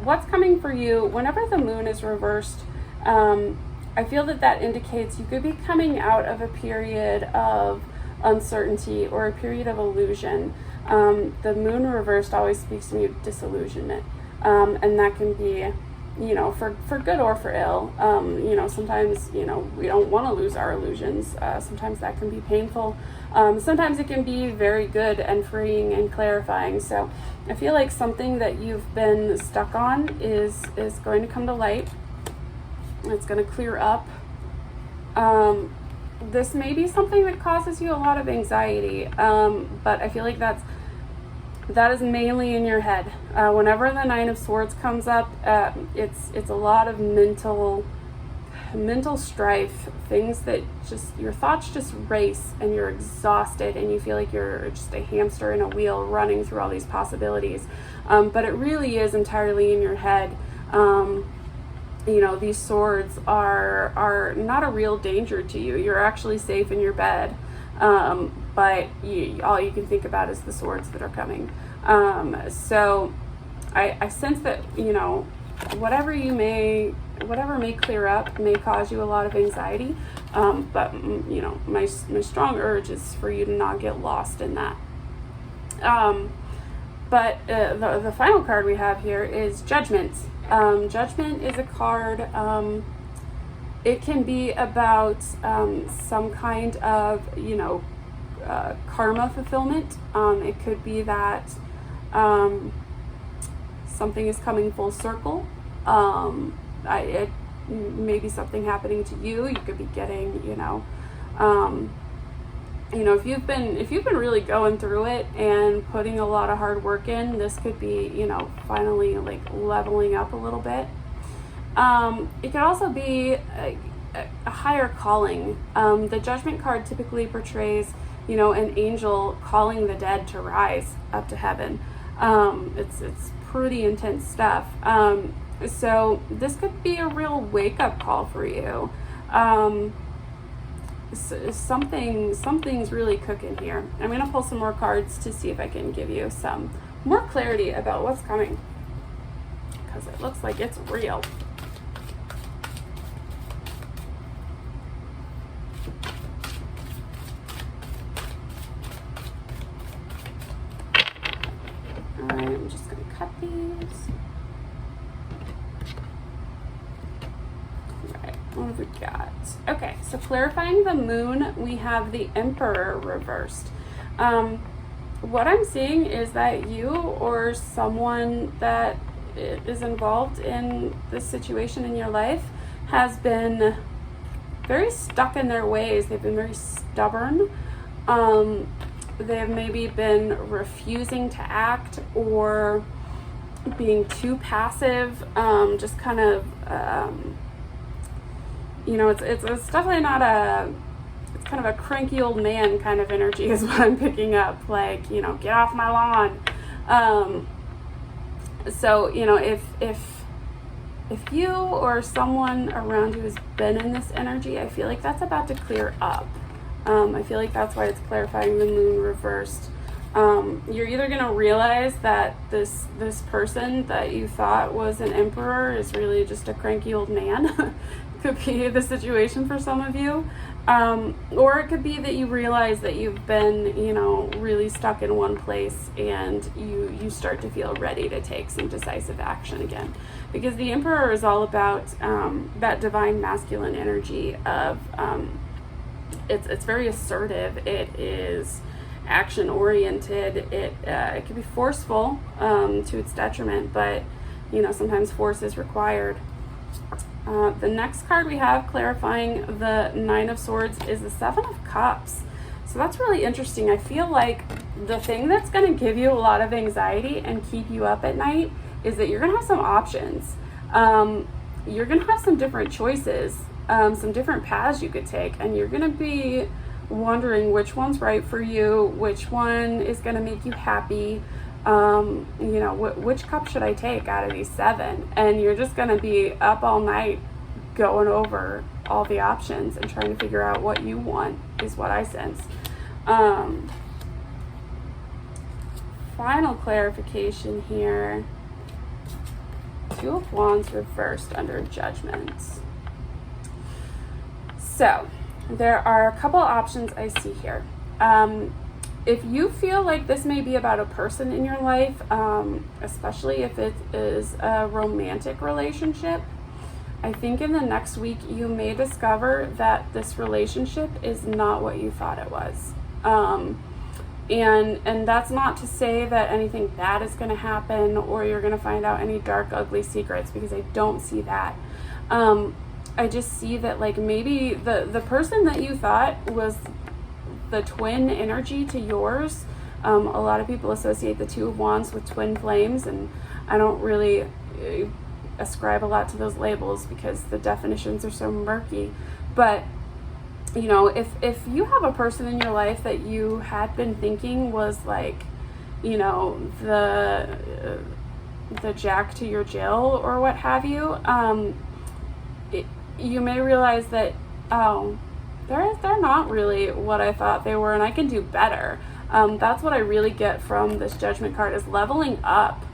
What's coming for you whenever the Moon is reversed? I feel that indicates you could be coming out of a period of uncertainty or a period of illusion. The Moon reversed always speaks to me of disillusionment, and that can be, you know, for good or for ill. You know, sometimes, you know, we don't want to lose our illusions. Sometimes that can be painful. Sometimes it can be very good and freeing and clarifying. So I feel like something that you've been stuck on is going to come to light. It's going to clear up. This may be something that causes you a lot of anxiety, but I feel like that is mainly in your head. Whenever the Nine of Swords comes up, it's a lot of mental strife, things that just, your thoughts just race and you're exhausted and you feel like you're just a hamster in a wheel running through all these possibilities. But it really is entirely in your head. You know, these swords are not a real danger to you. You're actually safe in your bed. But all you can think about is the swords that are coming. So I sense that, you know, whatever may clear up may cause you a lot of anxiety. But you know, my strong urge is for you to not get lost in that. But the final card we have here is Judgment. Judgment is a card, it can be about some kind of, you know, karma fulfillment. It could be that something is coming full circle. It may be something happening to you. You could be getting, you know, if you've been really going through it and putting a lot of hard work in, this could be, you know, finally like leveling up a little bit. It could also be a higher calling. The Judgment card typically portrays, you know, an angel calling the dead to rise up to heaven. It's pretty intense stuff. So this could be a real wake-up call for you. Something's really cooking here. I'm going to pull some more cards to see if I can give you some more clarity about what's coming, because it looks like it's real. Alright, I'm just going to cut these. Alright, what have we got? Okay, so clarifying the moon, we have the Emperor reversed. What I'm seeing is that you or someone that is involved in this situation in your life has been very stuck in their ways. They've been very stubborn. They've maybe been refusing to act or being too passive, just kind of, you know, it's definitely not it's kind of a cranky old man kind of energy is what I'm picking up. Like, you know, get off my lawn. So, you know, if you or someone around you has been in this energy, I feel like that's about to clear up. I feel like that's why it's clarifying the moon reversed. You're either going to realize that this person that you thought was an emperor is really just a cranky old man. Could be the situation for some of you. Or it could be that you realize that you've been, you know, really stuck in one place and you start to feel ready to take some decisive action again. Because the Emperor is all about that divine masculine energy of, it's very assertive. It is action oriented. It can be forceful to its detriment, but, you know, sometimes force is required. The next card we have clarifying the Nine of Swords is the Seven of Cups. So that's really interesting. I feel like the thing that's going to give you a lot of anxiety and keep you up at night is that you're going to have some options. You're going to have some different choices, some different paths you could take, and you're going to be wondering which one's right for you, which one is going to make you happy. You know, which cup should I take out of these seven? And you're just going to be up all night going over all the options and trying to figure out what you want, is what I sense. Final clarification here. Two of Wands reversed under Judgment. So there are a couple options I see here. If you feel like this may be about a person in your life, especially if it is a romantic relationship, I think in the next week you may discover that this relationship is not what you thought it was. And that's not to say that anything bad is going to happen or you're going to find out any dark, ugly secrets, because I don't see that. I just see that, like, maybe the person that you thought was the twin energy to yours. A lot of people associate the Two of Wands with twin flames, and I don't really ascribe a lot to those labels because the definitions are so murky. But, you know, if you have a person in your life that you had been thinking was like, you know, the jack to your Jill or what have you, you may realize that, they're not really what I thought they were, and I can do better. That's what I really get from this Judgment card, is leveling up.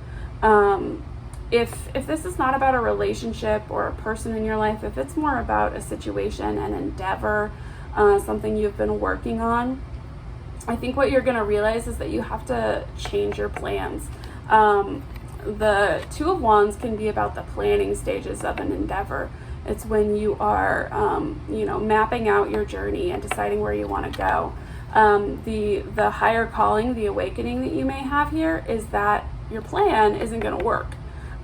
If this is not about a relationship or a person in your life, if it's more about a situation, an endeavor, something you've been working on, I think what you're going to realize is that you have to change your plans. The Two of Wands can be about the planning stages of an endeavor. It's when you are, you know, mapping out your journey and deciding where you want to go. The higher calling, the awakening that you may have here is that your plan isn't going to work.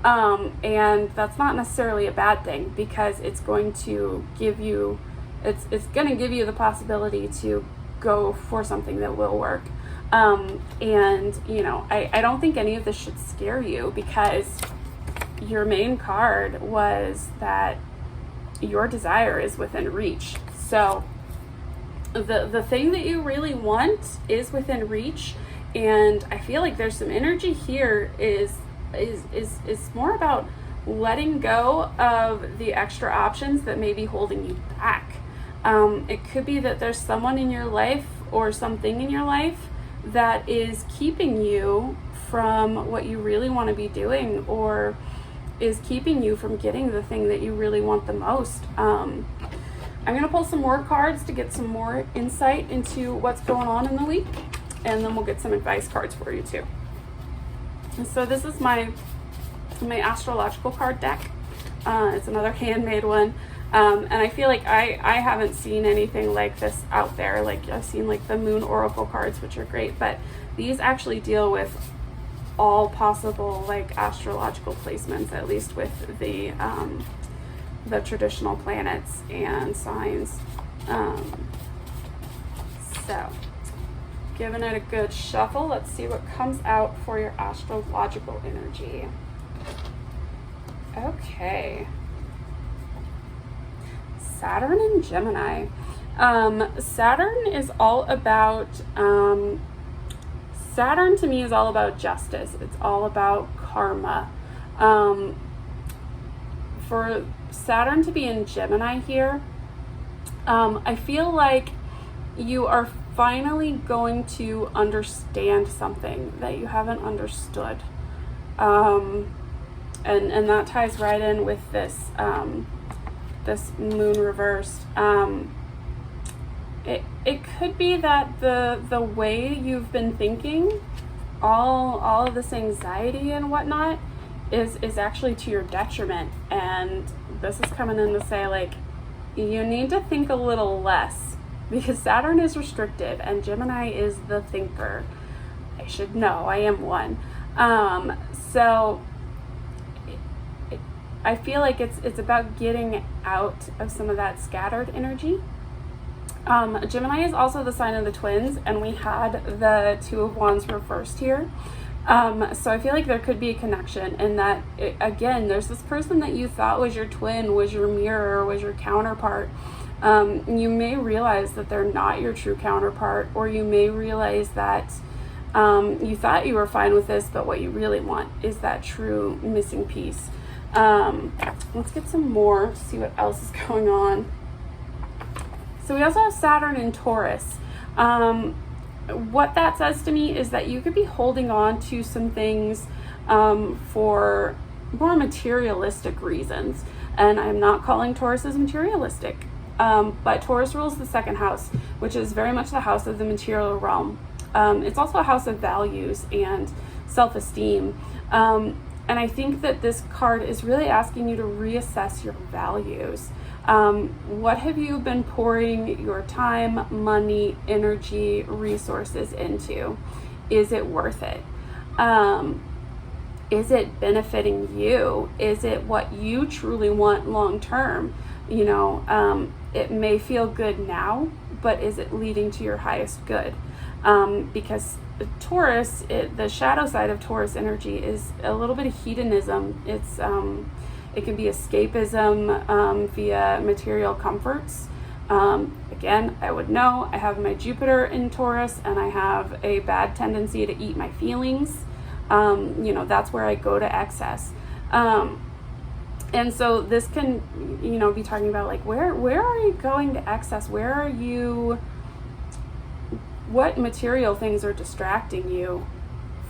And that's not necessarily a bad thing, because it's going to give you, it's going to give you the possibility to go for something that will work. And, you know, I don't think any of this should scare you, because your main card was that your desire is within reach. So the thing that you really want is within reach. And I feel like there's some energy here is more about letting go of the extra options that may be holding you back. It could be that there's someone in your life or something in your life that is keeping you from what you really want to be doing, or is keeping you from getting the thing that you really want the most. I'm going to pull some more cards to get some more insight into what's going on in the week, and then we'll get some advice cards for you too. And so this is my astrological card deck. It's another handmade one. And I feel like I haven't seen anything like this out there. Like, I've seen like the Moon Oracle cards, which are great, but these actually deal with all possible like astrological placements, at least with the traditional planets and signs. So giving it a good shuffle, let's see what comes out for your astrological energy. Okay. Saturn and Gemini. Saturn is all about, Saturn to me is all about justice. It's all about karma. For Saturn to be in Gemini here, I feel like you are finally going to understand something that you haven't understood. And that ties right in with this, this moon reversed. It could be that the way you've been thinking, all of this anxiety and whatnot, is actually to your detriment. And this is coming in to say, like, you need to think a little less, because Saturn is restrictive and Gemini is the thinker. I should know, I am one. So I feel like it's about getting out of some of that scattered energy. Gemini is also the sign of the twins, and we had the Two of Wands reversed here. So I feel like there could be a connection in that, again, there's this person that you thought was your twin, was your mirror, was your counterpart. You may realize that they're not your true counterpart, or you may realize that you thought you were fine with this, but what you really want is that true missing piece. Let's get some more, see what else is going on. So we also have Saturn in Taurus. What that says to me is that you could be holding on to some things for more materialistic reasons. And I'm not calling Taurus as materialistic, but Taurus rules the second house, which is very much the house of the material realm. It's also a house of values and self-esteem. And I think that this card is really asking you to reassess your values. What have you been pouring your time, money, energy, resources into? Is it worth it? Is it benefiting you? Is it what you truly want long term? You know, it may feel good now, but is it leading to your highest good? Because Taurus, the shadow side of Taurus energy is a little bit of hedonism. It's it can be escapism via material comforts. Again, I would know I have my Jupiter in Taurus, and I have a bad tendency to eat my feelings. You know, that's where I go to excess. And so this can, you know, be talking about like, where are you going to excess? Where are you, what material things are distracting you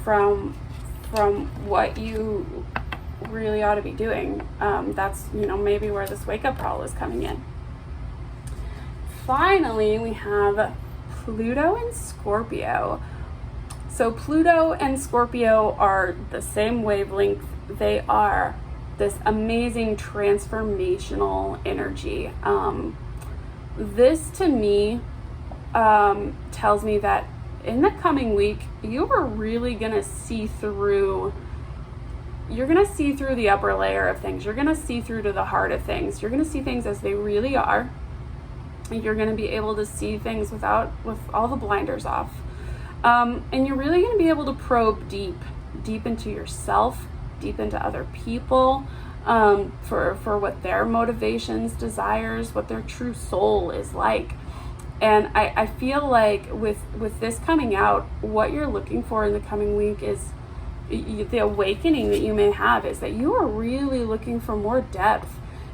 from what you really ought to be doing? That's, you know, maybe where this wake-up call is coming in. Finally, we have Pluto and Scorpio. So Pluto and Scorpio are the same wavelength. They are this amazing transformational energy. This to me tells me that in the coming week, you are really going to see through, you're going to see through the upper layer of things. You're going to see through to the heart of things. You're going to see things as they really are. You're going to be able to see things with all the blinders off. And you're really going to be able to probe deep into yourself, deep into other people. for what their motivations, desires, what their true soul is like. And I feel like with this coming out, what you're looking for in the coming week is the awakening that you may have is that you are really looking for more depth.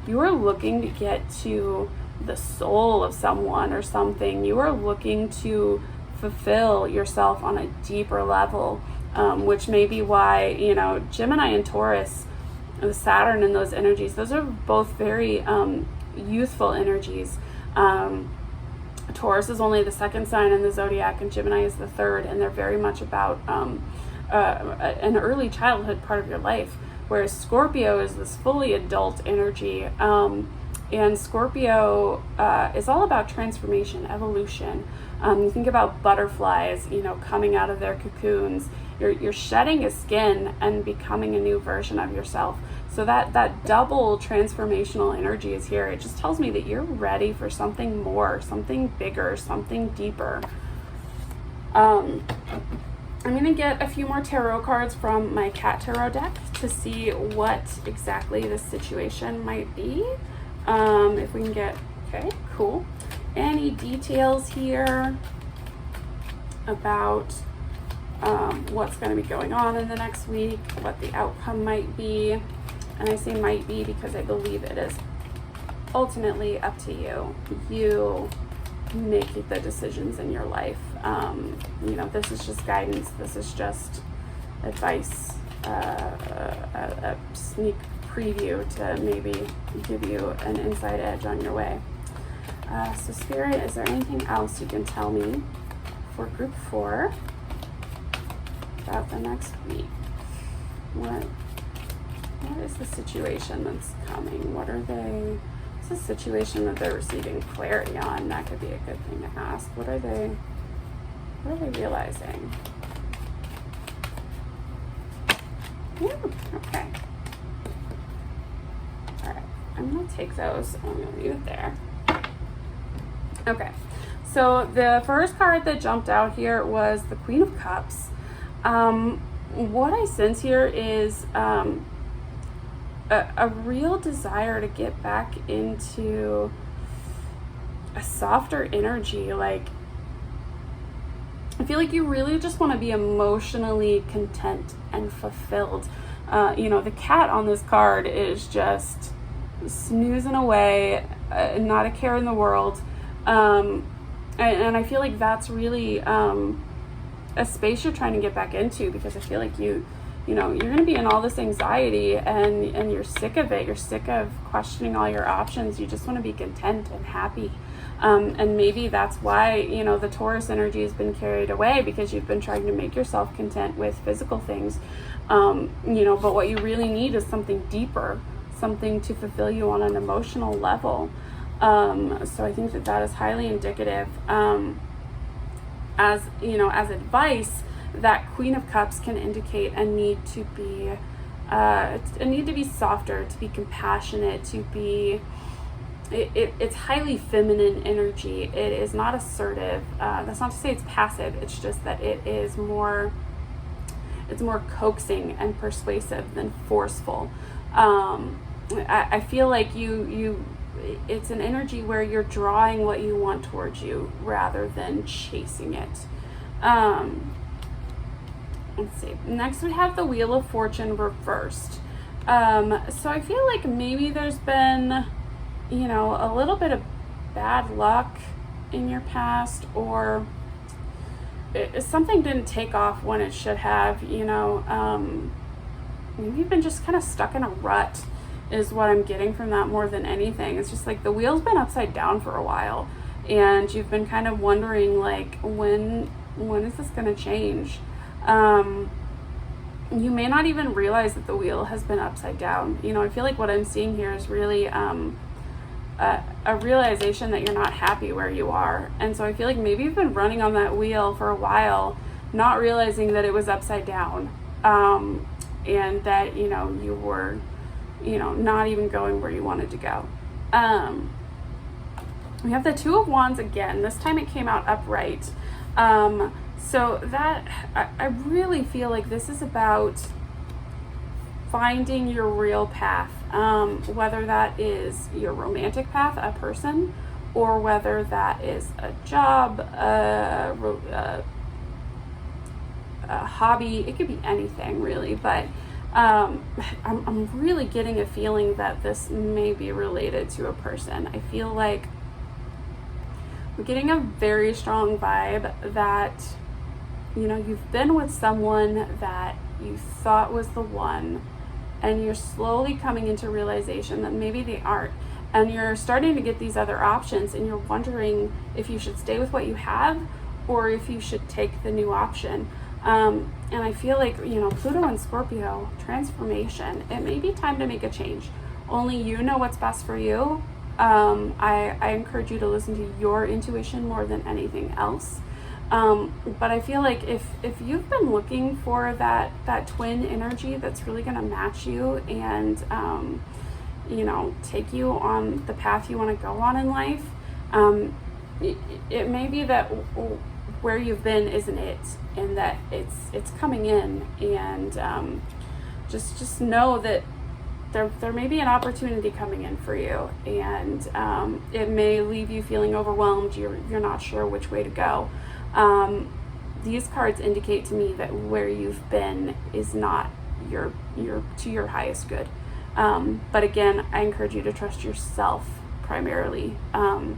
You are looking to get to the soul of someone or something. You are looking to fulfill yourself on a deeper level, which may be why, you know, Gemini and Taurus, the Saturn and those energies, those are both very youthful energies. Taurus is only the second sign in the zodiac, and Gemini is the third, and they're very much about an early childhood part of your life, whereas Scorpio is this fully adult energy, and Scorpio is all about transformation, evolution. You think about butterflies, you know, coming out of their cocoons. You're shedding a skin and becoming a new version of yourself. So that double transformational energy is here. It just tells me that you're ready for something more, something bigger, something deeper. I'm going to get a few more tarot cards from my Cat Tarot deck to see what exactly this situation might be. If we can get, okay, cool. Any details here about what's going to be going on in the next week, what the outcome might be. And I say might be because I believe it is ultimately up to you. You make the decisions in your life. You know, this is just guidance. This is just advice, a sneak preview to maybe give you an inside edge on your way. So Spirit, is there anything else you can tell me for group 4 about the next week? What is the situation that's coming? What's the situation that they're receiving clarity on? That could be a good thing to ask. What are they realizing? Yeah, okay. All right, I'm gonna take those. I'm gonna leave it there. Okay, so the first card that jumped out here was the Queen of Cups. What I sense here is a real desire to get back into a softer energy. Like, I feel like you really just want to be emotionally content and fulfilled. You know, the cat on this card is just snoozing away, not a care in the world. And I feel like that's really a space you're trying to get back into, because I feel like you know, you're going to be in all this anxiety and you're sick of it. You're sick of questioning all your options. You just want to be content and happy. And maybe that's why, you know, the Taurus energy has been carried away, because you've been trying to make yourself content with physical things. You know, but what you really need is something deeper, something to fulfill you on an emotional level. So I think that is highly indicative. As, you know, as advice, that Queen of Cups can indicate a need to be softer, to be compassionate, to be, it's highly feminine energy. It is not assertive. That's not to say it's passive. It's just that it's more coaxing and persuasive than forceful. I feel like it's an energy where you're drawing what you want towards you rather than chasing it. Let's see. Next we have the Wheel of Fortune reversed. So I feel like maybe there's been, you know, a little bit of bad luck in your past, or something didn't take off when it should have, you know. Maybe you've been just kind of stuck in a rut is what I'm getting from that more than anything. It's just like the wheel's been upside down for a while, and you've been kind of wondering, like, when is this going to change? You may not even realize that the wheel has been upside down. You know, I feel like what I'm seeing here is really a realization that you're not happy where you are. And so I feel like maybe you've been running on that wheel for a while, not realizing that it was upside down, and that, you know, you were, you know, not even going where you wanted to go. We have the Two of Wands again. This time it came out upright. So that, I really feel like this is about finding your real path whether that is your romantic path, a person, or whether that is a job, a hobby. It could be anything really, but I'm really getting a feeling that this may be related to a person. I feel like I'm getting a very strong vibe that, you know, you've been with someone that you thought was the one, and you're slowly coming into realization that maybe they aren't. And you're starting to get these other options, and you're wondering if you should stay with what you have or if you should take the new option. And I feel like, you know, Pluto and Scorpio, transformation, it may be time to make a change. Only you know what's best for you. I encourage you to listen to your intuition more than anything else. But I feel like if you've been looking for that twin energy that's really going to match you and, you know, take you on the path you want to go on in life, it may be that where you've been isn't it, and that it's coming in, and just know that there may be an opportunity coming in for you, and it may leave you feeling overwhelmed. You're not sure which way to go. These cards indicate to me that where you've been is not your to your highest good. But again, I encourage you to trust yourself primarily, and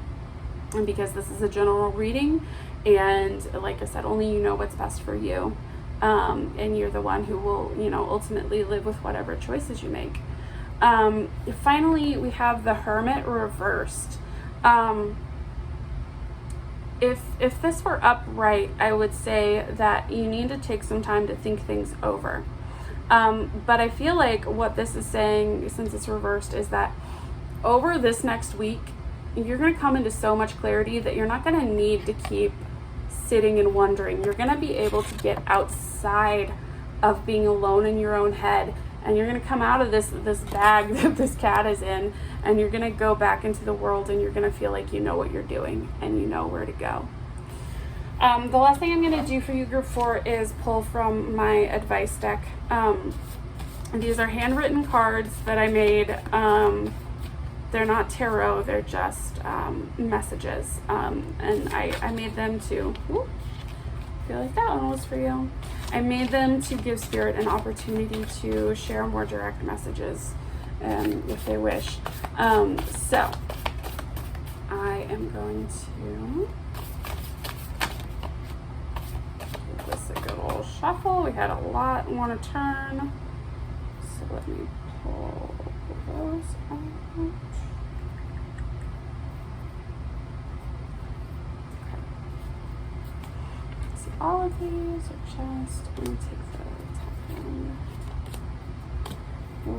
because this is a general reading, and like I said, only you know what's best for you, and you're the one who will, you know, ultimately live with whatever choices you make. Finally, we have the Hermit reversed. If this were upright, I would say that you need to take some time to think things over. But I feel like what this is saying, since it's reversed, is that over this next week, you're going to come into so much clarity that you're not going to need to keep sitting and wondering. You're going to be able to get outside of being alone in your own head, and you're going to come out of this bag that this cat is in, and you're going to go back into the world, and you're going to feel like you know what you're doing and you know where to go. The last thing I'm going to do for you, group 4, is pull from my advice deck. These are handwritten cards that I made. They're not tarot, they're just messages. And I made them to, I feel like that one was for you. I made them to give Spirit an opportunity to share more direct messages if they wish. So I am going to give this a good old shuffle. We had a lot want to turn. So let me pull those out. All of these are just, I'm going to take the top one,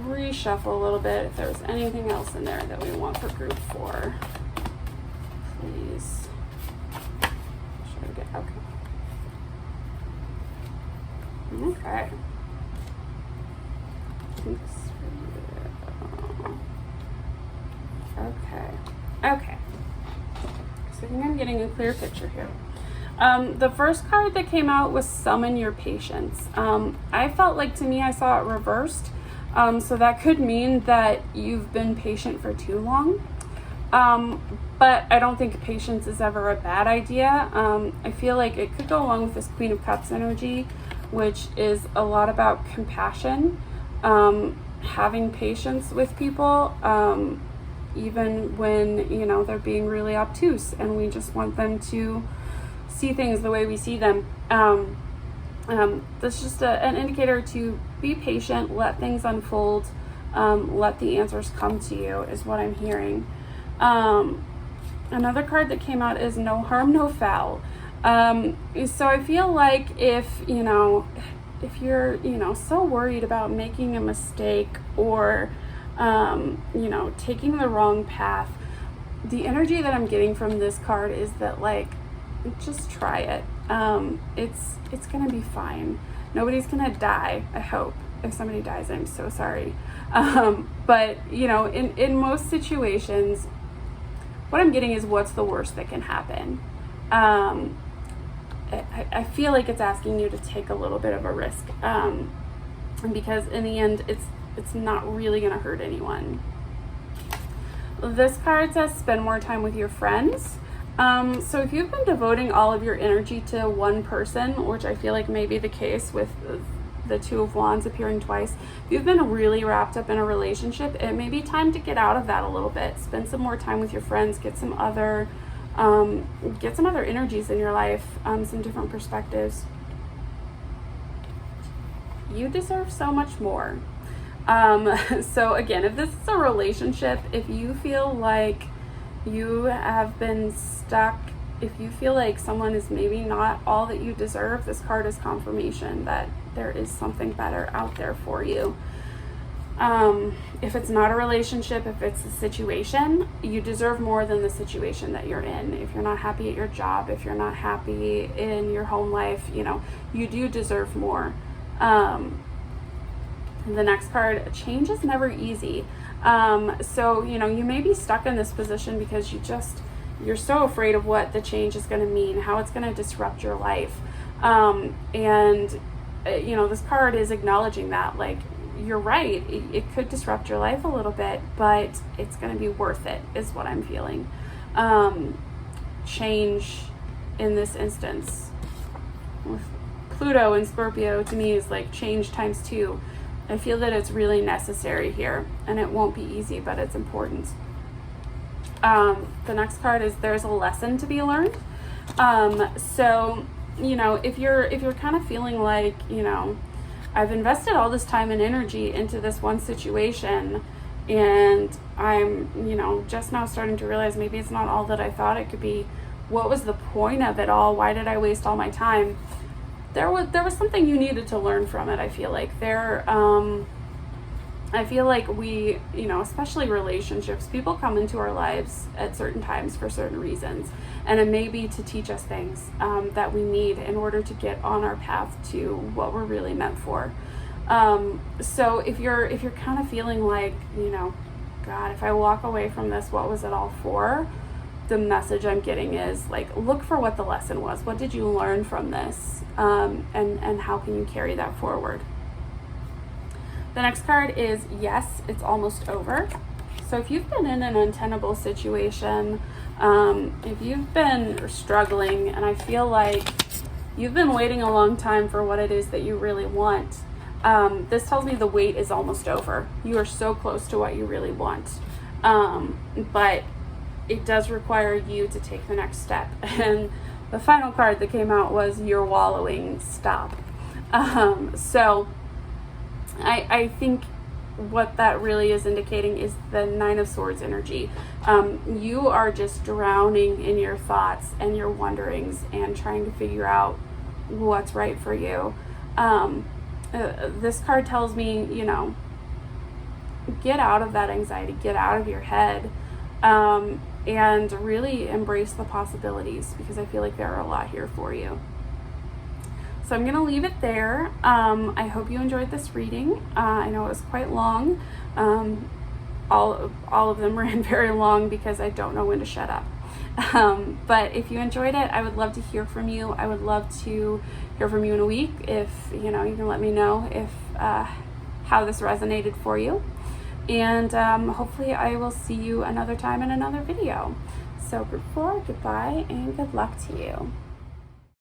reshuffle a little bit if there's anything else in there that we want for group 4. Please. Should I get, okay. Okay. Okay. So I think I'm getting a clear picture here. The first card that came out was Summon Your Patience. I felt like, to me, I saw it reversed. So that could mean that you've been patient for too long. But I don't think patience is ever a bad idea. I feel like it could go along with this Queen of Cups energy, which is a lot about compassion, having patience with people, even when, you know, they're being really obtuse and we just want them to see things the way we see them. That's just an indicator to be patient, let things unfold, let the answers come to you, is what I'm hearing. Another card that came out is No Harm, No Foul. So I feel like if you're, so worried about making a mistake or, taking the wrong path, the energy that I'm getting from this card is that, like, just try it. It's gonna be fine. Nobody's gonna die, I hope. If somebody dies, I'm so sorry. But in most situations, what I'm getting is, what's the worst that can happen? I feel like it's asking you to take a little bit of a risk, because in the end, it's not really going to hurt anyone. This card says spend more time with your friends. So if you've been devoting all of your energy to one person, which I feel like may be the case with the Two of Wands appearing twice, if you've been really wrapped up in a relationship, it may be time to get out of that a little bit. Spend some more time with your friends, get some other energies in your life, some different perspectives. You deserve so much more. So again, if this is a relationship, if you feel like you have been stuck, if you feel like someone is maybe not all that you deserve, this card is confirmation that there is something better out there for you. If it's not a relationship, if it's a situation, you deserve more than the situation that you're in. If you're not happy at your job, if you're not happy in your home life, you know, you do deserve more. The next card, change is never easy. So, you know, you may be stuck in this position because you're so afraid of what the change is going to mean, how it's going to disrupt your life. You know, this card is acknowledging that, like, you're right, it could disrupt your life a little bit, but it's going to be worth it, is what I'm feeling. Change in this instance with Pluto and Scorpio, to me, is like change times 2. I feel that it's really necessary here, and it won't be easy, but it's important. The next card is there's a lesson to be learned. So, you know, if you're kind of feeling like, you know, I've invested all this time and energy into this one situation, and I'm, you know, just now starting to realize maybe it's not all that I thought it could be. What was the point of it all? Why did I waste all my time? There was something you needed to learn from it. I feel like I feel like we, you know, especially relationships, people come into our lives at certain times for certain reasons, and it may be to teach us things that we need in order to get on our path to what we're really meant for. So if you're kind of feeling like, you know, God, if I walk away from this, what was it all for? The message I'm getting is like, look for what the lesson was. What did you learn from this? And how can you carry that forward? The next card is yes, it's almost over. So if you've been in an untenable situation, if you've been struggling, and I feel like you've been waiting a long time for what it is that you really want, this tells me the wait is almost over. You are so close to what you really want. But it does require you to take the next step. And the final card that came out was you're wallowing, stop. So I think what that really is indicating is the Nine of Swords energy. You are just drowning in your thoughts and your wonderings and trying to figure out what's right for you. This card tells me, you know, get out of that anxiety, get out of your head, and really embrace the possibilities, because I feel like there are a lot here for you. So I'm going to leave it there. I hope you enjoyed this reading. I know it was quite long. All of them ran very long because I don't know when to shut up. But if you enjoyed it, I would love to hear from you. I would love to hear from you in a week. If, you know, you can let me know if how this resonated for you. And hopefully I will see you another time in another video. So group 4, goodbye and good luck to you.